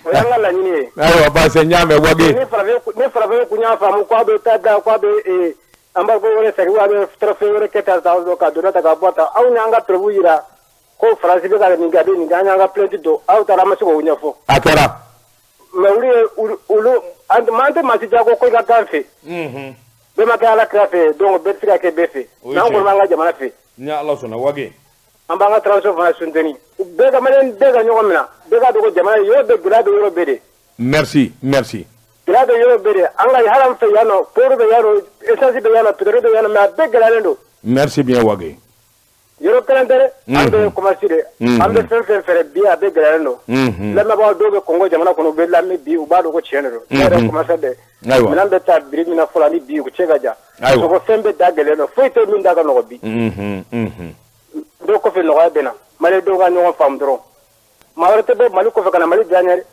o yanga la nyini
ayo ba se nyame wage
ne fravie kunya famu kwa be tada kwa be amba ko wala sari wa be trophée wala keta ta do ka do ta ka bota au nyanga prevu ira ko France be ka ni gabe ni nyanga plenti do au tara ma so wonya fo
akara
me ulu and mante ma ti jago ko ga ganfe be ma ka ala krafe donc be fika ke befe na ko ma nga jamana fe
nya Allah sona wage
amba nga transformation deni be ga malen be ga nyogo mina be ga do ko jamana yo be grade euro bede
merci merci
grade euro bede anga haram fe yano pour be yano essence be yano pedro be yano ma be galalen do
merci bien wage
yoro kalendere ambe komasire ambe fen fere biya be galalen do la ma ba do be kongo jamana kono be la me bi u ba do ko chenero yoro komasade mina be ta biri mina fulani bi ko chega ja so ko fembe da galeno foi te min daga no bi do ko fe no ga bena male do ga no fam dro ma warte be malu ko fe kana mali janyare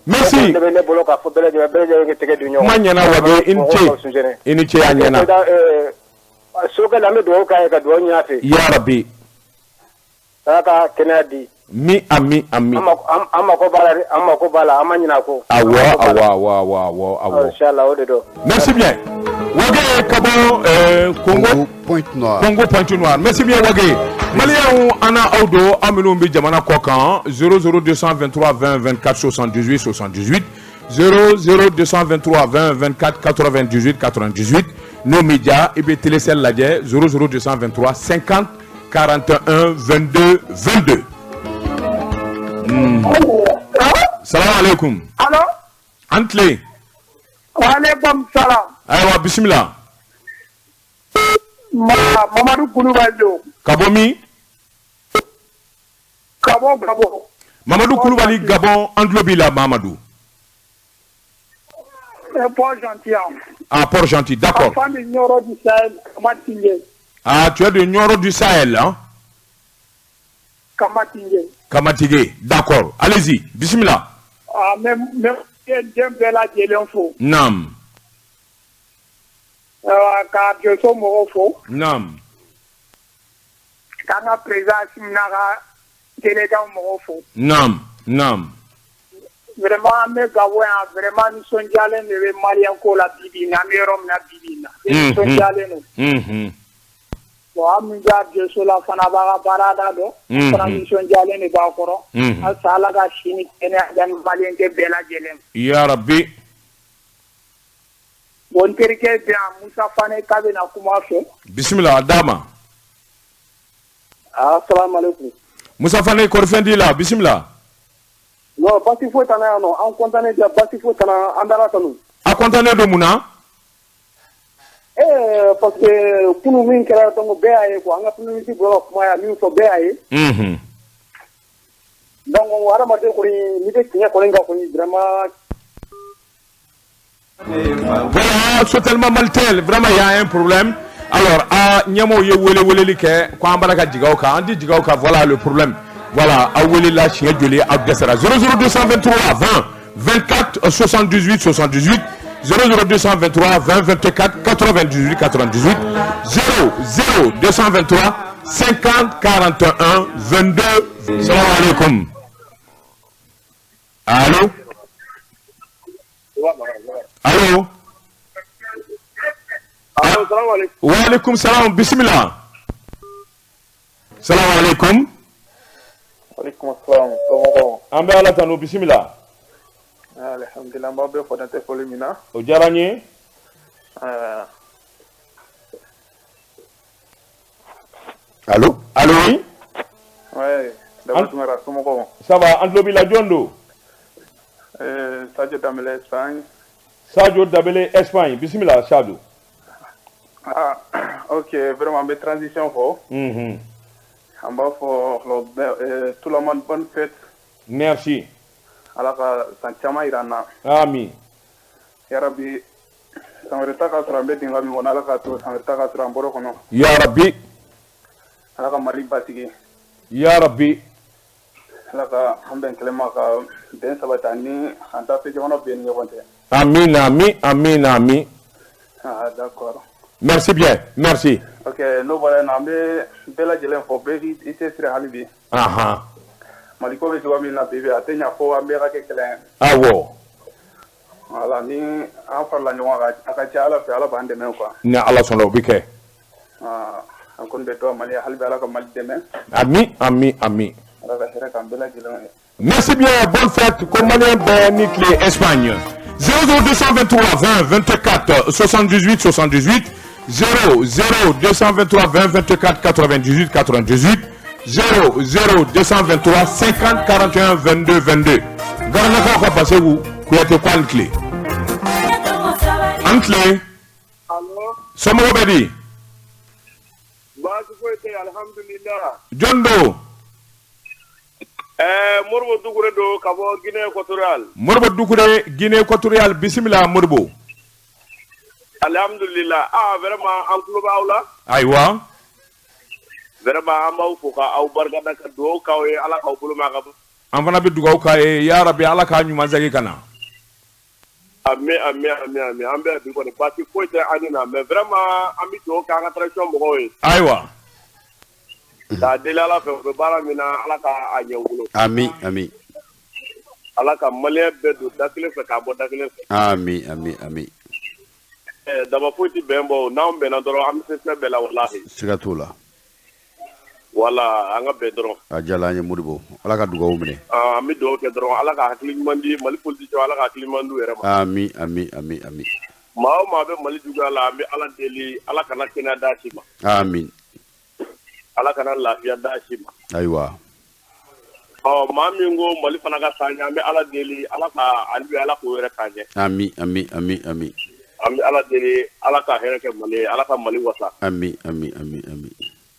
merci manyana wage inche anyana
soka la me do ka ka do nyafe
ya rabbi
saka kenadi
mi ami
amma ko bala amanyina ko
awa
inshallah odedo
merci bien wage kabo Congo Pointe Noire merci bien wage Malien ana audo aminu bi jamana kokan 00223 20 24 78 78 00223 20 24 98 98 nos médias et télécell ladje 00223 50 41 22 22 Salam alaikum.
Allô?
Antle.
Wa alaikum salam.
Aywa bismillah.
Mamadou Koulibaly.
Kabomi.
Gabon.
Mamadou Koulibaly Gabon Anglobila Mamadou.
Port-Gentil.
Ah, Port-Gentil, d'accord.
Enfant de Nioro du Sahel, Kamatingé.
Ah, tu es de Nioro du Sahel, hein? Kamatingé, d'accord. Allez-y, bismillah.
Ah, même j'aime bien la Djelenfo.
Nam.
Car je suis Morofo.
Nam.
Quand on présente Simnara, délégué Morofo.
Nam.
Vraiment, mais Gabouin, vraiment, nous sommes allés, nous Malien ko la bibina, nous sommes la bibina. Nous sommes allés, nous. Bon, amiga, je suis la fanabara barada do. Nous sommes allés, nous bakoro. Asalaga chini, ene adan Malien ke bela jelem.
Ya Rabbi.
Bon, terike bien, Moussa Fane kabe na kuma fe.
Bismillah, dama.
Assalamu alaikum.
Moussa Fane korfendi la, bismillah.
Non, basi fo tana no, an kontane dia basi fo tana andara tanu.
A kontane do muna?
Parce que kunu min kera tongo be ay ko anga kunu ti bolo kuma ya min so be ay. Donc wara ma de ko ni de kinya ko nga ko ni vraiment.
Voilà, c'est tellement maltel, vraiment il y a un problème. Alors, nyamo ye wele like ko ambala ka jigaw ka andi jigaw ka voilà le problème. Voilà, Aweli la chien de l'E 00223 20 24 78 78 00223 20 24 98 98 00223 50 41 22. Salam alaikum. Allô? Allô?
Salam alaikum.
Wa alaikum salam, bismillah. Salam alaikum.
Alaikum assalam. Comment
Ambe ala tanu bismillah.
Alhamdulillah, ma be fodante folimina.
O jarani.
Allô?
Allô oui?
Ouais, d'abord tu m'as comment
Ça va, Antlobi la Diondo.
Sadio Dabele Espagne.
Sadio Dabele Espagne. Bismillah, Sadio.
Ah, ok, vraiment mes transitions fort. En bas pour tout le monde bonne fête.
Merci.
Alors Santiama Irana.
Amin.
Ya Rabbi
Samarita ka sura be dinga mi wona la ka to samarita ka sura mboro kono.
Ya Rabbi.
Ala ka mali basigi.
Ya Rabbi.
Ala ka hamben kelema ka den sabata ni anta fe jamano be ni wonte.
Amin, amin, amin, amin.
Ah, d'accord.
Merci bien, merci.
Ok, nous voilà, on a bela jelen fo bevi ite sire halibi.
Aha.
Maliko be jomi na bebe atenya fo amera ke kelen.
Awo.
Voilà, ni en parla ni wa aka cha ala fe ala bande men quoi.
Ni ala sono bike.
Ah, an kon be to mali halbi ala ka mali deme.
Amin, amin, amin.
Ala ka sire kan bela jelen.
Merci bien, bonne fête. Comme Malien Berniclé, Espagne. 00223 20 24 78 78 00223 20 24 98 98 00223 50 41 22 22. Garnaka va passer vous. Kouyaté quoi une clé? En clé.
Allô?
Somo Bedi.
Basu ko te alhamdulillah.
Jondo.
Morbo dugure do kabo Guinée Équatoriale.
Morbo dugure Guinée Équatoriale. Bismillah Morbo.
Alhamdulillah. Ah vraiment en club aula.
Aywa.
Vraiment amaw fuka aw barga da do kawe ala ka bulu ma ka.
An fana bɛ dugawu k'a ye ya Rabbi ala k'a ɲuman segin ka na.
Amen. An bɛ bi kɔni baasi foyi tɛ ani na mais vraiment an bɛ dugawu kɛ an ka tradition mɔgɔw ye.
Ayiwa.
K'a deli ala fɛ u bɛ baara min na ala ka a ɲɛ u bolo.
Amin, amin.
Ala ka maliyɛn bɛɛ don da kelen fɛ k'a bɔ da kelen fɛ.
Amin, amin, amin.
Daba foyi tɛ bɛn bɔ n'anw bɛnna dɔrɔn an bɛ se fɛn bɛɛ la walahi.
Siga t'o la.
Wala an ka bɛn dɔrɔn.
A diyala an ye Modibo. Ala ka dugawu minɛ.
An bɛ dugawu kɛ dɔrɔn ala ka hakili ɲuman di Mali politicien ala ka hakili ɲuman di u yɛrɛ ma.
Amin, amin, amin, amin.
Maa o maa bɛ Mali juguya la an bɛ ala deli ala kana kɛnɛya d'a si ma.
Amin.
Ala kana lafiya d'a si ma.
Ayiwa.
Maa min ko Mali fana ka taa ɲɛ an bɛ ala deli ala ka hali bi ala k'o yɛrɛ taa ɲɛ.
Amin, amin, amin, amin.
An bɛ ala deli ala ka hɛrɛ kɛ Mali ye ala ka Mali wasa.
Amin, amin, amin, amin.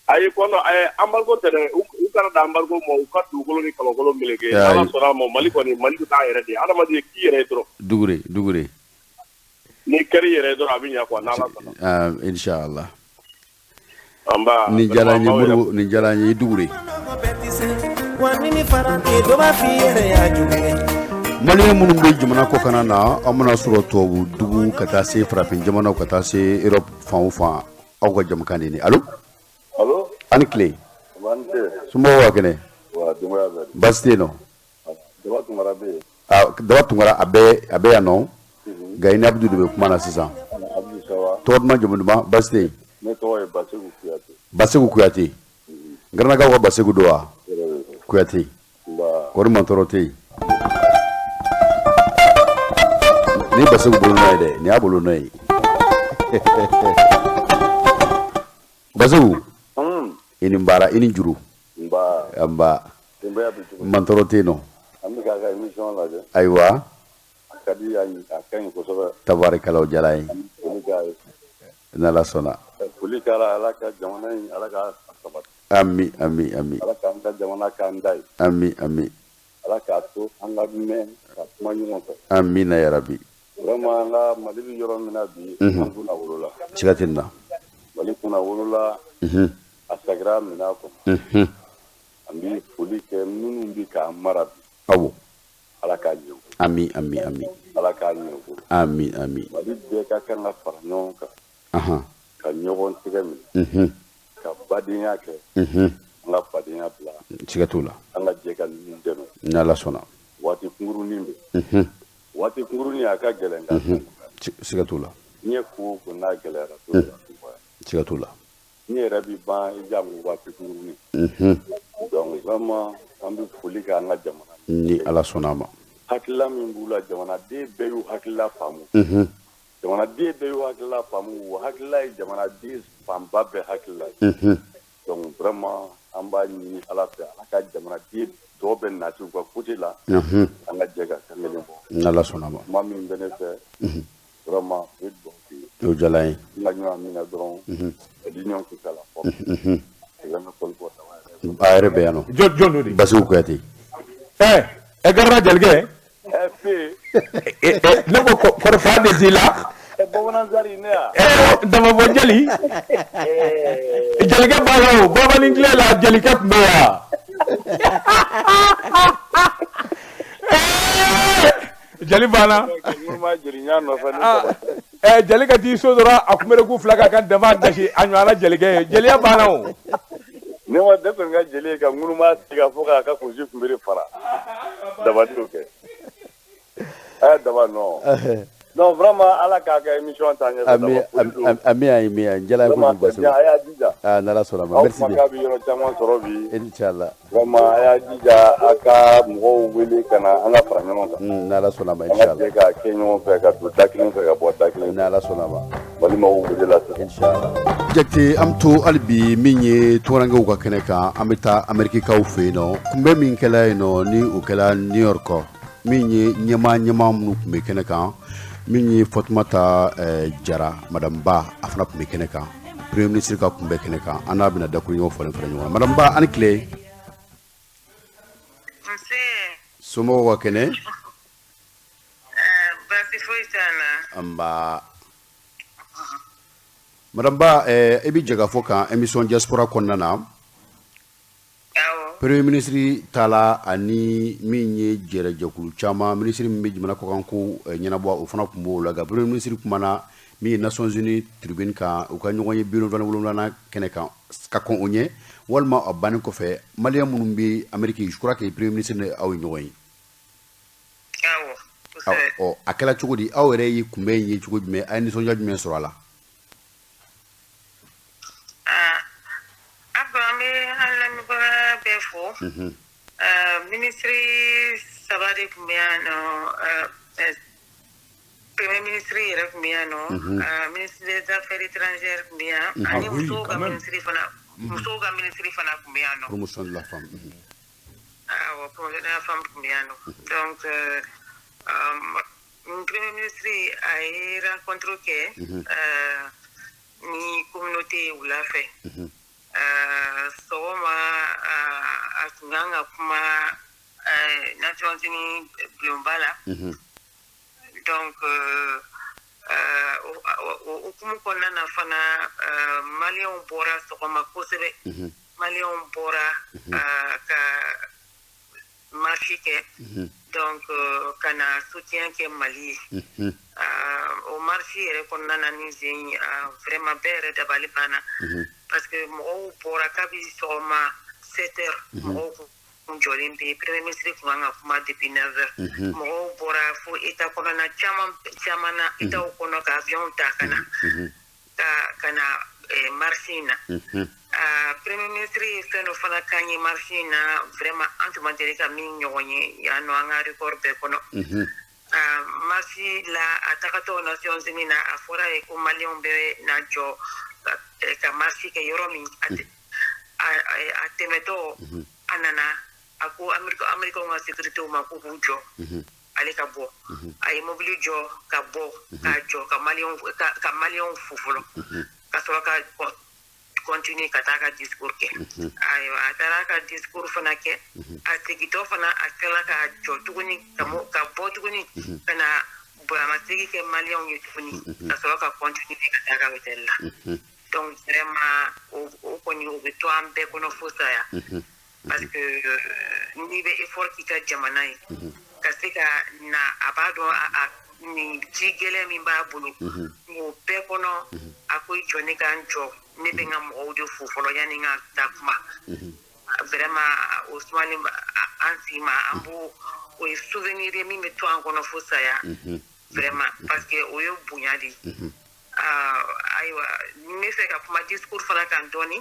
Ayi kɔnɔ embargo tɛ dɛ u kana da embargo ma u ka dugukolo ni kɔlɔnkɔlɔ meleke ala sɔnna a ma Mali kɔni Mali bɛ taa yɛrɛ de adamaden ye k'i yɛrɛ ye dɔrɔn. Dugure. Ni kɛri yɛrɛ ye dɔrɔn a bɛ ɲɛ quoi n'ala sɔnna.
Inshallah.
An b'a.
Nin diyara n ye Modibo nin diyara n ye Dugure. Maliyɛn minnu bɛ jamana kɔ kan na an bɛna sɔrɔ tubabu dugu ka taa se farafin jamanaw ka taa se Europe fan o fan aw ka jamukan de ni allo.
Allo.
Ani tile. Somɔgɔw ka kɛnɛ. Baasi tɛ yen nɔ.
Daba Tunkara bɛ yen.
Daba Tunkara a bɛ yan nɔ. Gayini Abudu de bɛ kuma na sisan. Tɔgɔ duman jamu duman baasi tɛ yen.
Ne tɔgɔ ye Basegu Kuyate.
Basegu Kuyate. Garanakaw ka Basegu don wa? Kuyate. Kɔri mantɔrɔ tɛ yen. Ni Basegu bolo nɔ ye dɛ nin y'a bolo nɔ ye. Basegu. I ni baara i ni juru. Nba. Mantɔrɔ tɛ yen nɔ.
An bɛ k'a ka émission lajɛ.
Ayiwa.
A ka di a ka ɲi kosɛbɛ.
Tabarikala o diyara n ye.
Foli k'a ye.
N'Ala sɔnna.
Foli kɛra ala ka jamana in ala ka sabati.
Ami, ami, ami.
Ala k'an ka jamana k'an da ye.
Ami, ami.
Ala k'a to an ka mɛn ka kuma ɲɔgɔn fɛ.
Amina ya Rabbi.
Vraiment an ka Mali bɛ yɔrɔ min na bi. An kunna wolola.
Siga tɛ nin na.
Mali kunna wolola. A sagira minɛ kɔnɔ. An bɛ foli kɛ minnu bɛ k'an mara bi.
Awɔ.
Ala k'a ɲɛ.
Ami, ami, ami.
Ala k'a ɲɛ u bolo.
Ami, ami.
Mali bɛɛ ka kan ka fara ɲɔgɔn kan. Ka ɲɔgɔn tigɛ minɛ. Ka badenya kɛ. An ka badenya bila.
Siga t'o la.
An ka jɛ ka ɲɔgɔn dɛmɛ.
N'Ala sɔnna.
Waati kunkurunin bɛ. Waati kunkurunin a ka gɛlɛn ka tɛmɛ.
Siga t'o la.
Diɲɛ ko o ko n'a gɛlɛyara t'o la.
Siga t'o la.
Diɲɛ yɛrɛ bɛ ban i janko waati kunkurunin. Donc vraiment an bɛ foli kɛ an ka jamana.
Ni Ala sɔnna a ma.
Hakilila min b'u la jamanaden bɛɛ y'u hakilila faamu. Jamanaden bɛɛ y'u hakilila faamu o hakilila ye jamanaden fanba bɛɛ hakilila ye. Donc vraiment an b'a ɲini Ala fɛ Ala ka jamanaden tɔ bɛ nati u ka côté la. An ka jɛ ka kan kelen bɔ.
N'Ala sɔnna a ma.
Kuma min bɛ ne fɛ. Vraiment o ye dugawu kɛ.
O diyala n ye.
N ka ɲɔgɔn min na dɔrɔn. L'union qui fait la force.
A yɛrɛ bɛ yan nɔ.
Jɔn do de.
Basegu Kuyate.
Garba Jalikɛ.
Fe.
Ne ko kɔrɔfɔ de t'i la.
Bamananzari ne ya.
Dama bɔ jali. Jalikɛ b'a la o bamanin tile la jalikɛ tun bɛ yan. Jali banna. Jali ka t'i so dɔrɔn a kunbɛrɛku fila ka dafa gasi a ɲɔgɔnna jalikɛ ye jeliya banna o.
Ne ma dɛsɛ n ka jeli ka ŋunuma tigɛ fo k'a ka kunsi kunbere fara daba t'o kɛ daba non non vraiment ala k'a kɛ émission ta ɲɛ
ami jala ko
kosɛbɛ a y'a jija
n'ala sɔnna ma merci bien
k'a bɛ yɔrɔ caman sɔrɔ bi
inchallah
vraiment a y'a jija a ka mɔgɔw wele ka na an ka fara ɲɔgɔn kan
n'ala sɔnna ma inchallah
an ka kɛ ɲɔgɔn fɛ ka don da kelen fɛ ka bɔ da kelen
n'ala sɔnna ma
balimaw wele la
inchallah jate am to hali bi min ye turankew ka kɛnɛ kan an bɛ taa amerikikaw fɛ yen nɔ kunbɛ min kɛla yen nɔ ni o kɛla new york min ye ɲɛmaa minnu tun bɛ kɛnɛ kan min ye Fatumata Jara madame Ba a fana tun bɛ kɛnɛ kan premier ministre ka tun bɛ kɛnɛ kan an n'a bɛna dakuru ɲɔgɔn falen ɲɔgɔn na madame Ba ani tile somɔgɔw ka kɛnɛ
baasi foyi t'an na
anba madame Ba e bɛ jɛ ka fɔ kan émission diaspora kɔnɔna na premier ministre tala ani min ye jɛrɛjɛkulu caman ministre min bɛ jamana kɔkan ko ɲɛnabɔ o fana tun b'o la nka premier ministre kumana min ye Nations Unies tribune kan u ka ɲɔgɔn ye 77 kɛnɛ kan ka kɔn o ɲɛ walima a bannen kɔfɛ maliyɛn minnu bɛ Amérique je crois que premier ministre ni aw ye ɲɔgɔn ye awɔ a kɛla cogo di aw yɛrɛ ye kunbɛn in ye cogo jumɛn a ye nisɔndiya jumɛn sɔrɔ a la
ministre saba de tun bɛ yan nɔ premier ministre yɛrɛ tun bɛ yan nɔ ministre des affaires étrangères tun bɛ yan ani musow ka ministre fana tun bɛ yan nɔ
promotion de la femme
awɔ promotion de la femme tun bɛ yan nɔ donc premier ministre a ye rencontre kɛ ni communauté wula fɛ sɔgɔma a tun kan ka kuma Nations Unies bulonba la donc o hukumu kɔnɔna na fana maliyɛnw bɔra sɔgɔma kosɛbɛ maliyɛnw bɔra ka marche kɛ donc ka na soutien kɛ Mali ye o marche yɛrɛ kɔnɔna na ni zen vraiment bɛɛ yɛrɛ dabali banna parce que mɔgɔw bɔra kabini sɔgɔma 7 heures mɔgɔw kun jɔlen bɛ premier ministre kun kan ka kuma depuis 9 heures mɔgɔw bɔra fo état kɔnɔna caman na état kɔnɔ ka avion ta ka na marche in na premier ministre ye fɛn dɔ fana kan ye marche in na vraiment an tun ma deli ka min ɲɔgɔn ye yan nɔ an ka record bɛɛ kɔnɔ marche la a tagatɔ Nations Unies na a fɔra ye ko maliyɛnw bɛ na jɔ ka marche kɛ yɔrɔ min a tɛmɛtɔ a nana a ko Américains ka sécurité ma ko k'u jɔ ale ka bɔ a ye mobili jɔ ka bɔ k'a jɔ ka maliyɛnw fo fɔlɔ ka sɔrɔ ka continuer ka taa ka discours kɛ ayiwa a taara ka discours fana kɛ a segitɔ fana a tila ka jɔ tuguni ka bɔ tuguni ka na bolamasegi kɛ maliyɛnw ye tuguni ka sɔrɔ ka continuer ka taa ka hôtel la donc vraiment o kɔni o bɛ to an bɛɛ kɔnɔ fo saya parce que n'i bɛ effort k'i ka jamana ye ka se ka na a b'a dɔn nin ci gɛlɛn min b'a bolo o bɛɛ kɔnɔ a ko i jɔ ne ka n jɔ ne bɛ n ka mɔgɔw de fo fɔlɔ yanni n ka taa kuma vraiment o sumani an sigi ma an b'o o ye souvenir ye min bɛ to an kɔnɔ fo saya vraiment parce que o ye bonya de ye ayiwa n bɛ fɛ ka kuma discours fana kan dɔɔni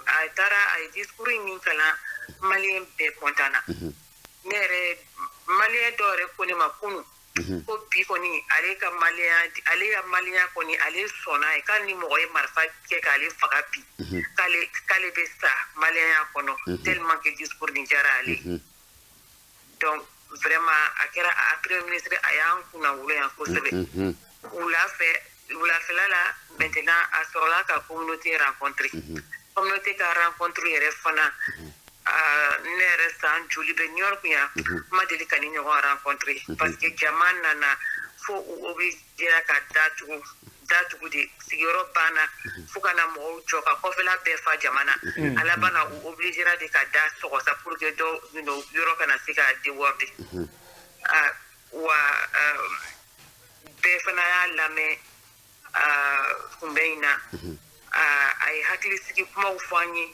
a taara a ye discours min kalan maliyɛn bɛɛ content na ne yɛrɛ maliyɛn dɔw yɛrɛ ko ne ma kunu ko bi kɔni ale ka maliyɛnya kɔni ale sɔnna ye k'ale ni mɔgɔ ye marifa kɛ k'ale faga bi k'ale bɛ sa maliyɛnya kɔnɔ tellement que discours nin diyara ale donc vraiment a kɛra a premier ministre a y'an kunna wolo yan kosɛbɛ wulafɛla la maintenant a sɔrɔla ka communauté rencontré communauté ka rencontre yɛrɛ fana ne yɛrɛ san joli bɛ New York yan ma deli ka ni ɲɔgɔn rencontré parce que jama nana fo u obligera ka datugu de sigiyɔrɔ banna fo kana mɔgɔw jɔ ka kɔfɛla bɛɛ fa jamana ala bana u obligera de ka da sɔgɔsa pour que dɔ yɔrɔ kana se ka dewɔrde wa bɛɛ fana y'a lamɛn kunbɛn in na a ye hakilisigi kumaw fɔ an ye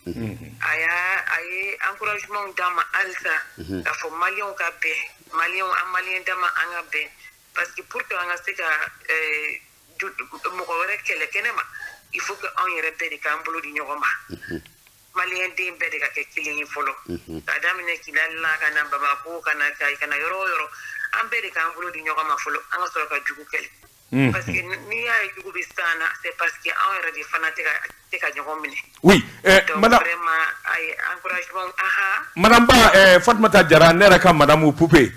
a ye encouragement d'an ma halisa k'a fɔ maliyɛnw ka bɛn an maliyɛn dama an ka bɛn parce que pour que an ka se ka mɔgɔ wɛrɛ kɛlɛ kɛnɛ ma il faut que anw yɛrɛ bɛɛ de k'an bolo di ɲɔgɔn ma maliyɛn den bɛɛ de ka kɛ kelen ye fɔlɔ k'a daminɛ Kidali la ka na Bamako ka na Kayi ka na yɔrɔ o yɔrɔ an bɛɛ de k'an bolo di ɲɔgɔn ma fɔlɔ an ka sɔrɔ ka jugu kɛlɛ parce que n'i y'a ye jugu bɛ s'an na c'est parce que anw yɛrɛ de fana tɛ ka ɲɔgɔn minɛ
oui
madame vraiment a ye encouragement
madame Ba Fatumata Jara ne yɛrɛ ka madame Poupée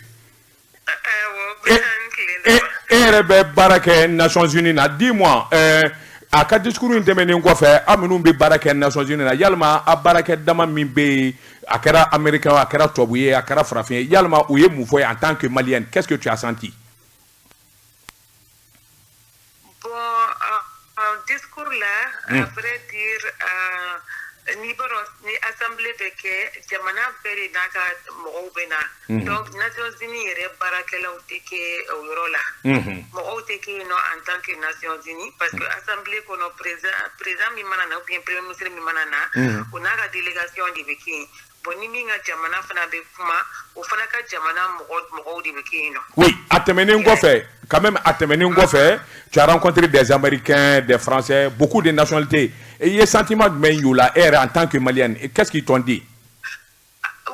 e yɛrɛ bɛ baara kɛ Nations Unies na dis-moi a ka discours in tɛmɛnen kɔfɛ aw minnu bɛ baara kɛ Nations Unies na yalima a baarakɛ dama min bɛ yen a kɛra américain a kɛra tubabu ye a kɛra farafin ye yalima u ye mun fɔ ye en tant que malienne qu'est-ce que tu as senti?
Bon discours là à vrai dire ni assemblée bɛ kɛ jamana bɛɛ de n'a ka mɔgɔw bɛ na donc Nations Unies yɛrɛ baarakɛlaw tɛ kɛ o yɔrɔ la mɔgɔw tɛ kɛ yen nɔ en tant que Nations Unies parce que assemblée kɔnɔ président min mana na ou bien premier ministre min mana na o n'a ka délégation de bɛ kɛ yen bon ni min ka jamana fana bɛ kuma o fana ka jamana mɔgɔw de bɛ kɛ yen nɔ.
Oui, à tɛmɛnen kɔfɛ quand même à tɛmɛnen kɔfɛ tu as rencontré des Américains, des Français, beaucoup de nationalités. Et il y a un sentiment de Menyoula en tant que malienne. Et qu'est-ce qu'ils t'ont dit?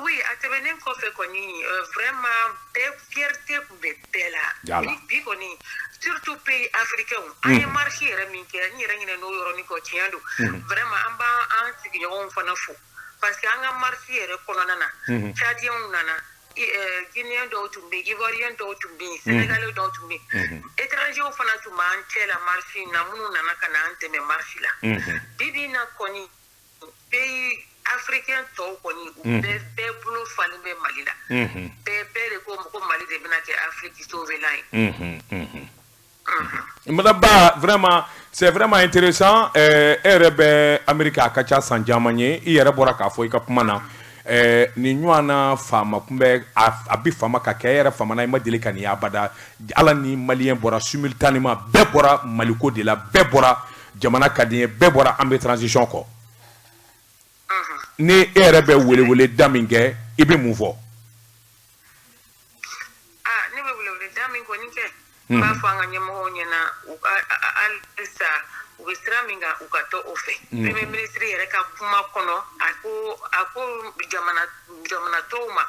Oui, à tɛmɛnen kɔfɛ kɔni vraiment bɛɛ fierté kun bɛ bɛɛ la. Bi kɔni surtout pays africains an ye marche yɛrɛ min kɛ n yɛrɛ ɲinɛ n'o yɔrɔnin kɔ tiɲɛ don vraiment an b'an sigiɲɔgɔnw fana fo parce que an ka marche yɛrɛ kɔnɔna na Tchadiens nana Guinéens dɔw tun bɛ yen Ivoiriens dɔw tun bɛ yen Sénégalais dɔw tun bɛ yen étrangers fana tun b'an cɛ la marche in na minnu nana ka na an dɛmɛ marche la bi bi in na kɔni pays africain tɔw kɔni u bɛɛ bolo falen bɛ Mali la bɛɛ de ko Mali de bɛna kɛ Afrique sauvelan ye.
Madame Ba, vraiment c'est vraiment intéressant RB America ka ca san caman ye i yɛrɛ bɔra k'a fɔ i ka kuma na ni ɲɔgɔnna faama kunbɛ a bi faama ka kɛ e yɛrɛ faamana i ma deli ka nin abada ala ni maliyɛn bɔra simultanément bɛɛ bɔra maliko de la bɛɛ bɔra jamana ka di ye bɛɛ bɔra an bɛ transition kɔ ni e yɛrɛ bɛ welewele da min kɛ i bɛ mun fɔ?
Ne bɛ welewele da min kɔni kɛ n b'a fɔ an ka ɲɛmɔgɔw ɲɛna halisa u bɛ sira min kan u ka to o fɛ premier ministre yɛrɛ ka kuma kɔnɔ a ko jamana tɔw ma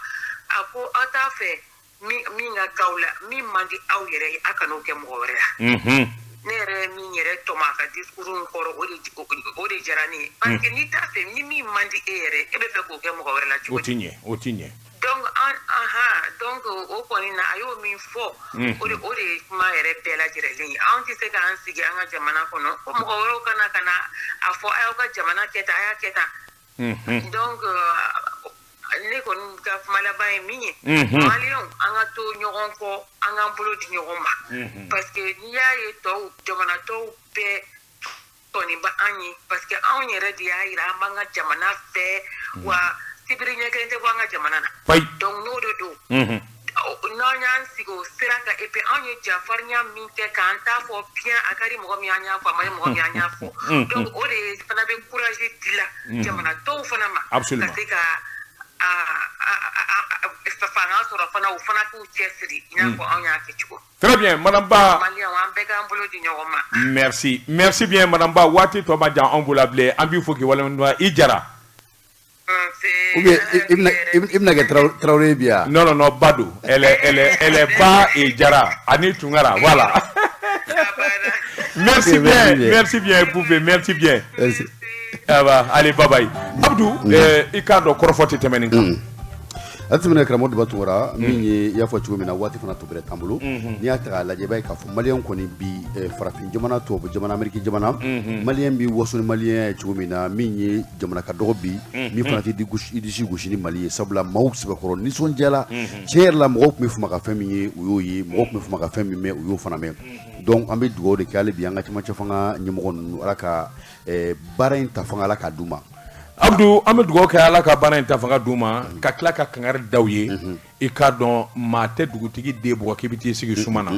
a ko aw t'a fɛ min ka k'aw la min man di aw yɛrɛ ye aw kan'o kɛ mɔgɔ wɛrɛ la ne yɛrɛ min yɛrɛ tɔmɔ a ka discours in kɔrɔ o de diyara ne ye parce que n'i t'a fɛ ni min man di e yɛrɛ e bɛ fɛ k'o kɛ mɔgɔ wɛrɛ la cogo di?
O ti ɲɛ.
donc o kɔni na a y'o min fɔ o de ye kuma yɛrɛ bɛɛ lajɛlen ye anw tɛ se k'an sigi an ka jamana kɔnɔ ko mɔgɔ wɛrɛw kana a fɔ a y'aw ka jamana kɛ tan a y'a kɛ tan donc ne kɔni ka kuma laban ye min ye maliyɛnw an ka to ɲɔgɔn kɔ an k'an bolo di ɲɔgɔn ma parce que n'i y'a ye jamana tɔw bɛɛ tɔni ba an ye parce que anw yɛrɛ de y'a yira an b'an ka jamana fɛ wa sibiri ɲɛ kelen tɛ bɔ an ka jamana na donc n'o de don n'an y'an sigi o sira kan et puis anw ye jafarinya min kɛ k'an t'a fɔ bien a ka di mɔgɔ min an y'a fɔ a ma di mɔgɔ min an y'a fɔ donc o de fana bɛ courage di la jamana tɔw fana ma ka se ka fanga sɔrɔ fana o fana k'u cɛsiri i n'a fɔ anw y'a kɛ cogo.
Très bien, Madame Ba.
Maliyɛnw an bɛɛ k'an bolo di ɲɔgɔn ma.
Merci bien, Madame Ba. Waati tɔ ma jan anw bolo bilen an b'i fo k'i waleɲuman i Jara.
Ou bien il n'a que Traoré bien.
Non, Badou. Elle est Ba et Jara. Ani Tungara, voilà. Merci bien, Poupée, merci bien.
Merci.
Allez, bye bye. Abdou, i k'a dɔn kɔrɔfɔ tɛ tɛmɛ nin kan.
atimina karamɔgɔ de batungora min ye y'a fɔ cogo min na waati fana to bɛrɛ t'an bolo n'i y'a ta k'a lajɛ i b'a ye k'a fɔ maliyɛn kɔni bi farafin jamana tubabu jamana ameriki jamana maliyɛn bi waso ni maliyɛn ye cogo min na min ye jamana ka dɔgɔ bi min fana tɛ disi gosi ni mali ye sabula maaw sɛbɛkɔrɔ nisɔndiyala tiɲɛ yɛrɛ la mɔgɔw tun bɛ fama ka fɛn min ye u y'o ye mɔgɔw tun bɛ fama ka fɛn min mɛn u y'o fana mɛn donc an bɛ dugawu de kɛ hali bi an ka cɛmancɛ fanga ɲɛmɔgɔ ninnu ala ka baara in ta fanga ala k'a d'u ma
Abdou an bɛ dugawu kɛ ala ka baara in ta fanga d'u ma ka tila ka kangari daw ye i k'a dɔn maa tɛ dugutigi den bugɔ k'i bɛ t'i sigi suma na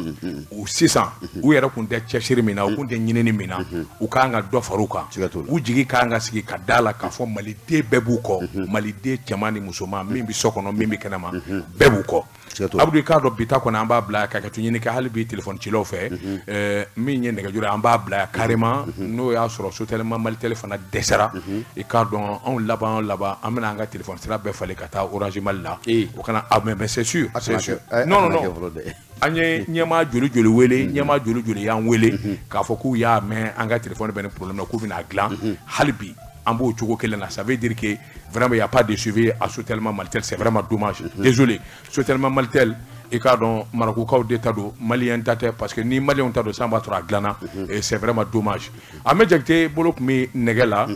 u sisan u yɛrɛ tun tɛ cɛsiri min na u tun tɛ ɲinini min na u k'an ka dɔ far'u kan u jigi k'an ka sigi ka da la k'a fɔ maliden bɛɛ b'u kɔ maliden cɛman ni musoman min bɛ so kɔnɔ min bɛ kɛnɛma bɛɛ b'u kɔ Abdou i k'a dɔn bi ta kɔni an b'a bila ka kɛto ɲini kɛ hali bi téléphone cilaw fɛ min ye nɛgɛjuru an b'a bila carrément n'o y'a sɔrɔ Sotelema Malitel fana dɛsɛra i k'a dɔn anw laban an bɛna an ka téléphone sira bɛɛ falen ka taa Orange Mali la o kana mais c'est sûr non an ye ɲɛmaa joli joli wele ɲɛmaa joli joli y'an wele k'a fɔ k'u y'a mɛn an ka téléphone bɛ ni problème na k'u bɛna dilan hali bi an b'o cogo kelen na ça veut dire que vraiment il y a pas de suivi à Sotelema Malitel c'est vraiment dommage désolé Sotelema Malitel i k'a dɔn marakukaw de ta don maliyɛn ta tɛ parce que ni maliyɛnw ta don san b'a sɔrɔ a dilanna et c'est vraiment dommage Ahmed Jakite bolo tun bɛ nɛgɛ la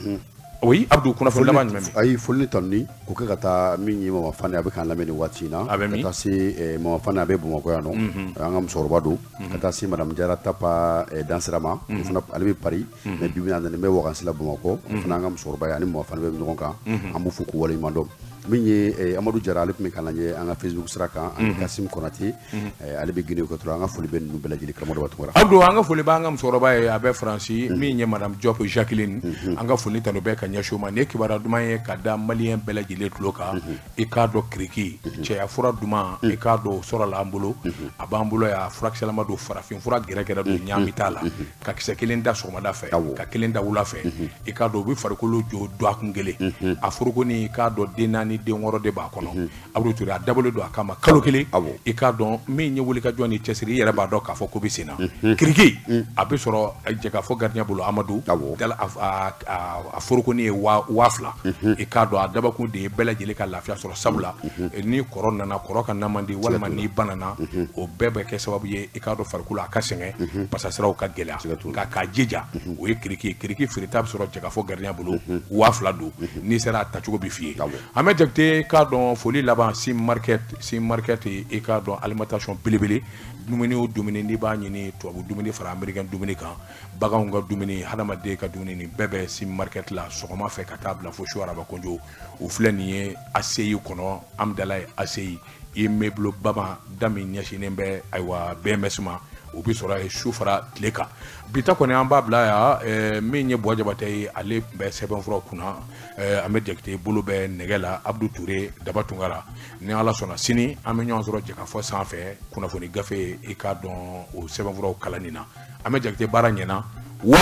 oui Abdou kunnafoni laban jumɛn bɛ
ayi foli tɔ ni ko kɛ ka taa min ye Mama Fane a bɛ k'an lamɛn nin waati in na ka taa se Mama Fane a bɛ Bamakɔ yan nɔ an ka musokɔrɔba don ka taa se Madame Jara Tapa dansira ma fana ale bɛ Paris mais bi na bɛ wakansi la Bamakɔ fana an ka musokɔrɔba ye ani Mama Fane bɛ ɲɔgɔn kan an b'u fo k'u waleɲuman dɔn min ye Amadou Jara ale tun bɛ k'an lajɛ an ka Facebook sira kan ani Kasim Konate ale bɛ Guinée Équatoriale an ka foli bɛ ninnu bɛɛ lajɛlen karamɔgɔ Batungara
Abdou an ka foli b'an ka musokɔrɔba ye a bɛ Faransi min ye Madame Diop Jacqueline an ka foli tanu bɛɛ ka ɲɛsin o ma nin ye kibaruya duman ye ka da maliyɛn bɛɛ lajɛlen tulo kan i k'a dɔn kiriki cɛya fura duman i k'a dɔn o sɔrɔla an bolo a b'an bolo yan furakisɛlama don farafin fura gɛrɛgɛrɛ don ɲaami t'a la ka kisɛ kelen da sɔgɔmada fɛ ka kelen da wula fɛ i k'a dɔn u bɛ farikolo jɔ dɔgɔkun kelen a foroko ni i k'a dɔn den naani den wɔɔrɔ de b'a kɔnɔ Abdou Touré a dabɔlen don a kama kalo kelen i k'a dɔn min ye wulikajɔ ni cɛsiri i yɛrɛ b'a dɔn k'a fɔ ko bɛ sen na kiriki a bɛ sɔrɔ jɛkafɔ gardien bolo Amadou a foroko ni ye 2000 i k'a dɔn a dabakun de ye bɛɛ lajɛlen ka lafiya sɔrɔ sabula ni kɔrɔ nana kɔrɔ ka na man di walima ni banana o bɛɛ bɛ kɛ sababu ye i k'a dɔn farikolo a ka sɛgɛn pasasiraw ka gɛlɛya nka k'a jija o ye kiriki feereta bɛ sɔrɔ jɛkafɔ gardien bolo 2000 don n'i sera a tacogo bɛ f'i ye an bɛ Jakite k'a dɔn foli laban Sim Market i k'a dɔn alimentation belebele dumuni o dumuni n'i b'a ɲini tubabu dumuni fara américain dumuni kan baganw ka dumuni hadamaden ka dumuni nin bɛɛ bɛ Sim Market la sɔgɔma fɛ ka taa bila fo su araba konjo o filɛ nin ye ACI kɔnɔ Amdalaye ACI i ye meuble bama da min ɲɛsinnen bɛ ayiwa BMS ma o bɛ sɔrɔ yen su fara tile kan bi ta kɔni an b'a bila yan min ye Buwa Jabate ye ale tun bɛ sɛbɛnfuraw kunna an bɛ Jakite bolo bɛ nɛgɛ la Abdou Touré Daba Tunkara ni Ala sɔnna sini an bɛ ɲɔgɔn sɔrɔ jɛkafɔ sanfɛ kunnafoni gafe i k'a dɔn o sɛbɛnfuraw kalanni na an bɛ Jakite baara ɲɛna wa